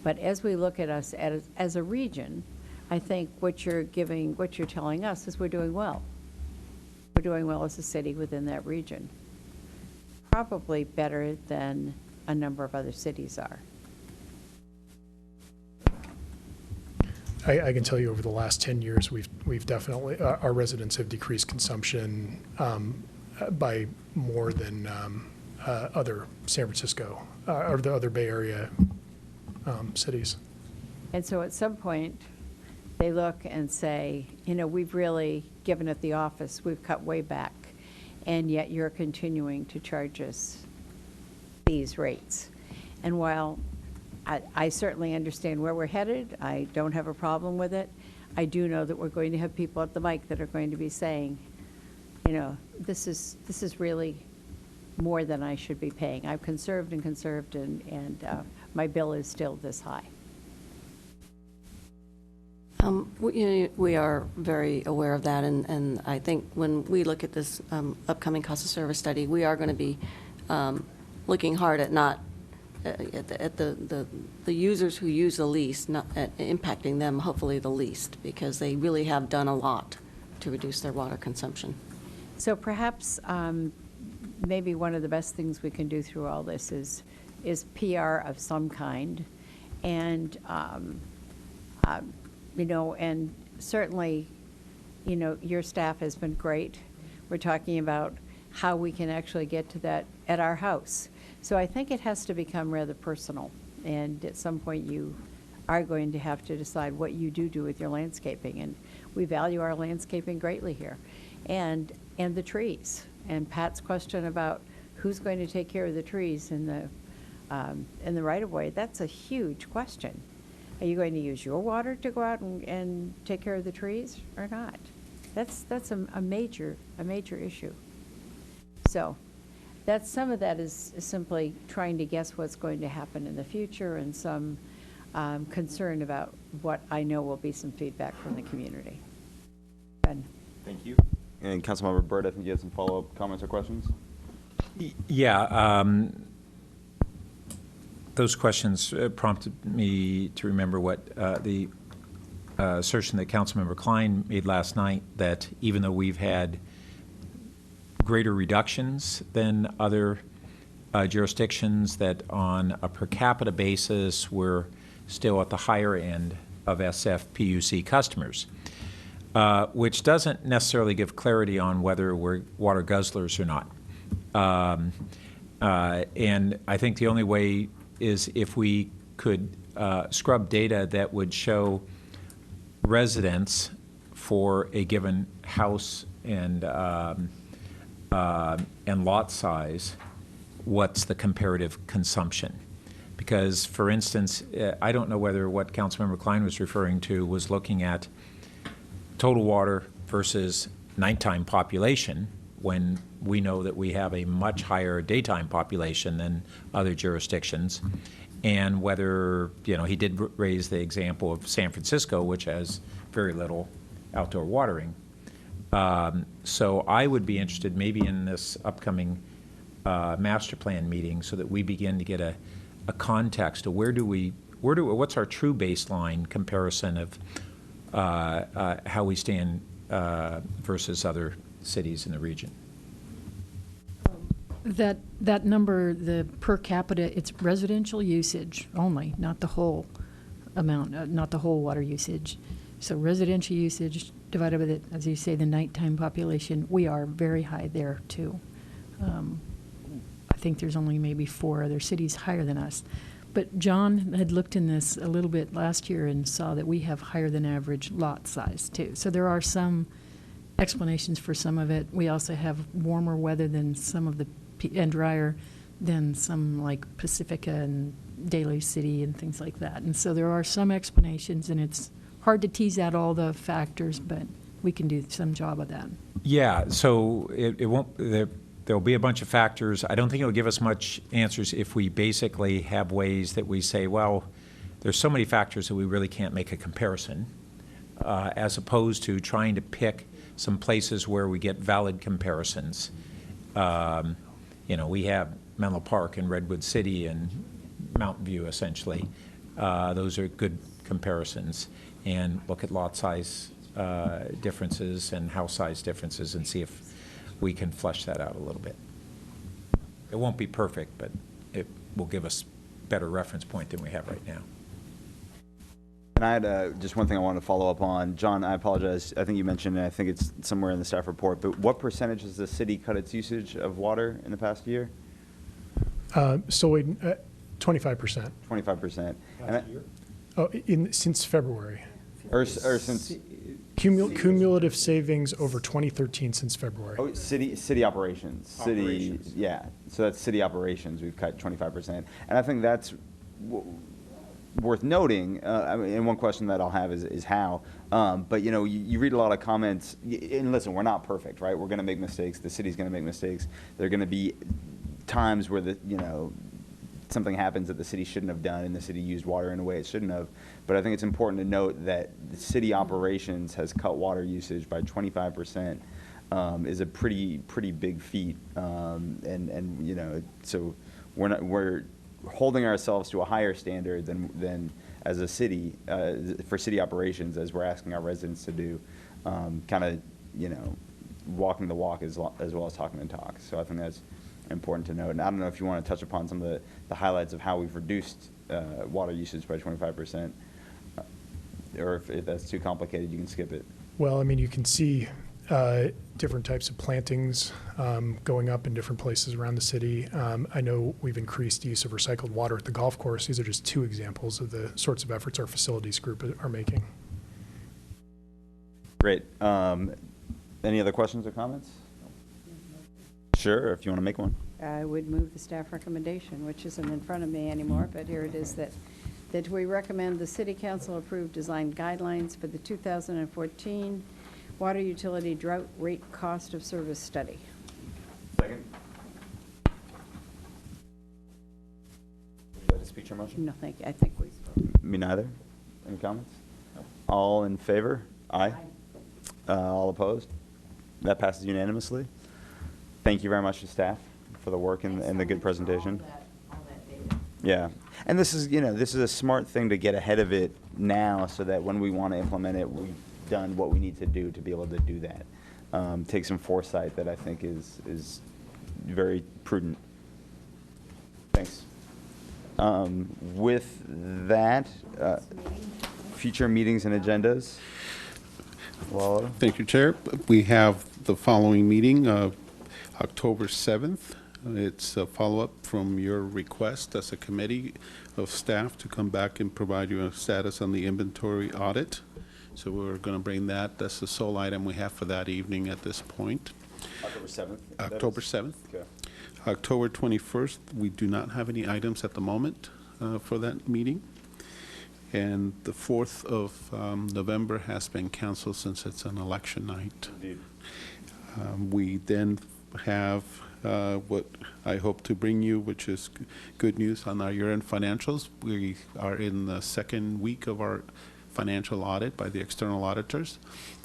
But as we look at us as a region, I think what you're telling us is we're doing well. We're doing well as a city within that region. Probably better than a number of other cities are. I can tell you over the last 10 years, we've definitely, our residents have decreased consumption by more than other San Francisco or the other Bay Area cities. And so at some point, they look and say, you know, we've really given it the office, we've cut way back, and yet you're continuing to charge us these rates. And while I certainly understand where we're headed, I don't have a problem with it, I do know that we're going to have people at the mic that are going to be saying, you know, this is really more than I should be paying. I've conserved and conserved, and my bill is still this high. We are very aware of that, and I think when we look at this upcoming cost of service study, we are going to be looking hard at not at the users who use the least, not at impacting them hopefully the least, because they really have done a lot to reduce their water consumption. So perhaps maybe one of the best things we can do through all this is PR of some kind, and you know, and certainly, you know, your staff has been great. We're talking about how we can actually get to that at our house. So I think it has to become rather personal, and at some point you are going to have to decide what you do with your landscaping, and we value our landscaping greatly here, and the trees. And Pat's question about who's going to take care of the trees in the right-of-way, that's a huge question. Are you going to use your water to go out and take care of the trees or not? That's a major issue. So some of that is simply trying to guess what's going to happen in the future, and some concern about what I know will be some feedback from the community. Ben. Thank you. And Councilmember Byrd, I think you have some follow-up comments or questions? Yeah. Those questions prompted me to remember what the assertion that Councilmember Klein made last night, that even though we've had greater reductions than other jurisdictions, that on a per capita basis we're still at the higher end of SFPUC customers, which doesn't necessarily give clarity on whether we're water guzzlers or not. And I think the only way is if we could scrub data that would show residents for a given house and lot size, what's the comparative consumption. Because, for instance, I don't know whether what Councilmember Klein was referring to was looking at total water versus nighttime population, when we know that we have a much higher daytime population than other jurisdictions, and whether, you know, he did raise the example of San Francisco, which has very little outdoor watering. So I would be interested maybe in this upcoming master plan meeting, so that we begin to get a context of what's our true baseline comparison of how we stand versus other cities in the region. That number, the per capita, it's residential usage only, not the whole amount, not the whole water usage. So residential usage divided by the, as you say, the nighttime population, we are very high there too. I think there's only maybe 4 other cities higher than us. But John had looked in this a little bit last year and saw that we have higher than average lot size too. So there are some explanations for some of it. We also have warmer weather than some of the, and drier than some like Pacifica and Daly City and things like that. And so there are some explanations, and it's hard to tease out all the factors, but we can do some job of that. Yeah, so it won't, there'll be a bunch of factors. I don't think it'll give us much answers if we basically have ways that we say, well, there's so many factors that we really can't make a comparison, as opposed to trying to pick some places where we get valid comparisons. You know, we have Menlo Park and Redwood City and Mountain View, essentially. Those are good comparisons. And look at lot size differences and house size differences and see if we can flesh that out a little bit. It won't be perfect, but it will give us better reference point than we have right now. And I had just one thing I wanted to follow up on. John, I apologize. I think you mentioned, and I think it's somewhere in the staff report, but what percentage has the city cut its usage of water in the past year? So 25%. 25%. Last year? Oh, since February. Or since Cumulative savings over 2013 since February. Oh, city operations. City, yeah. So that's city operations. We've cut 25%, and I think that's worth noting. I mean, and one question that I'll have is how. But you know, you read a lot of comments, and listen, we're not perfect, right? We're going to make mistakes. The city's going to make mistakes. There are going to be times where something happens that the city shouldn't have done, and the city used water in a way it shouldn't have. But I think it's important to note that the city operations has cut water usage by 25%, is a pretty big feat. And you know, so we're holding ourselves to a higher standard than as a city for city operations, as we're asking our residents to do, kind of, you know, walking the walk as well as talking the talk. So I think that's important to note. And I don't know if you want to touch upon some of the highlights of how we've reduced water usage by 25%, or if that's too complicated, you can skip it. Well, I mean, you can see different types of plantings going up in different places around the city. I know we've increased the use of recycled water at the golf course. These are just 2 examples of the sorts of efforts our facilities group are making. Great. Any other questions or comments? Sure, if you want to make one. I would move the staff recommendation, which isn't in front of me anymore, but here it is, that we recommend the City Council approve design guidelines for the 2014 Water Utility Drought Rate Cost of Service Study. Second. Would you like to speak to your motion? No, thank you. I think we spoke. Me neither. Any comments? No. All in favor? Aye. All opposed? That passes unanimously. Thank you very much to staff for the work and the good presentation. All that data. Yeah, and this is, you know, this is a smart thing to get ahead of it now, so that when we want to implement it, we've done what we need to do to be able to do that. Take some foresight that I think is very prudent. Thanks. With that, future meetings and agendas. Lalo? Thank you, Chair. We have the following meeting, October 7th. It's a follow-up from your request as a committee of staff to come back and provide you a status on the inventory audit. So we're going to bring that. That's the sole item we have for that evening at this point. October 7th? October 7th. Okay. October 21st, we do not have any items at the moment for that meeting. And the 4th of November has been canceled since it's an election night. Indeed. We then have what I hope to bring you, which is good news on our year-end financials. We are in the 2nd week of our financial audit by the external auditors,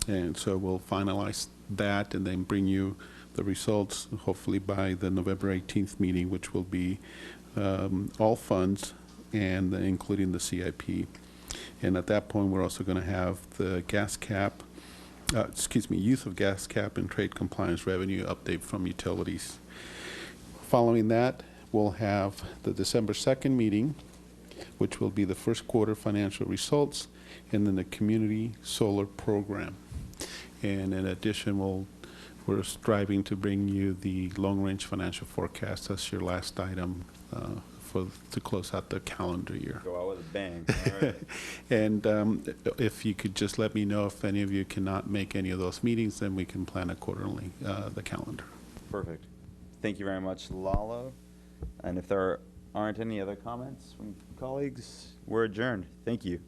and so we'll finalize that and then bring you the results hopefully by the November 18th meeting, which will be all funds and including the CIP. And at that point, we're also going to have the gas cap, use of gas cap and trade compliance revenue update from utilities. Following that, we'll have the December 2nd meeting, which will be the first quarter financial results, and then the community solar program. And in addition, we're striving to bring you the long-range financial forecast as your last item to close out the calendar year. Go out with a bang. All right. And if you could just let me know if any of you cannot make any of those meetings, then we can plan accordingly the calendar. Perfect. Thank you very much, Lalo. And if there aren't any other comments from colleagues, we're adjourned. Thank you.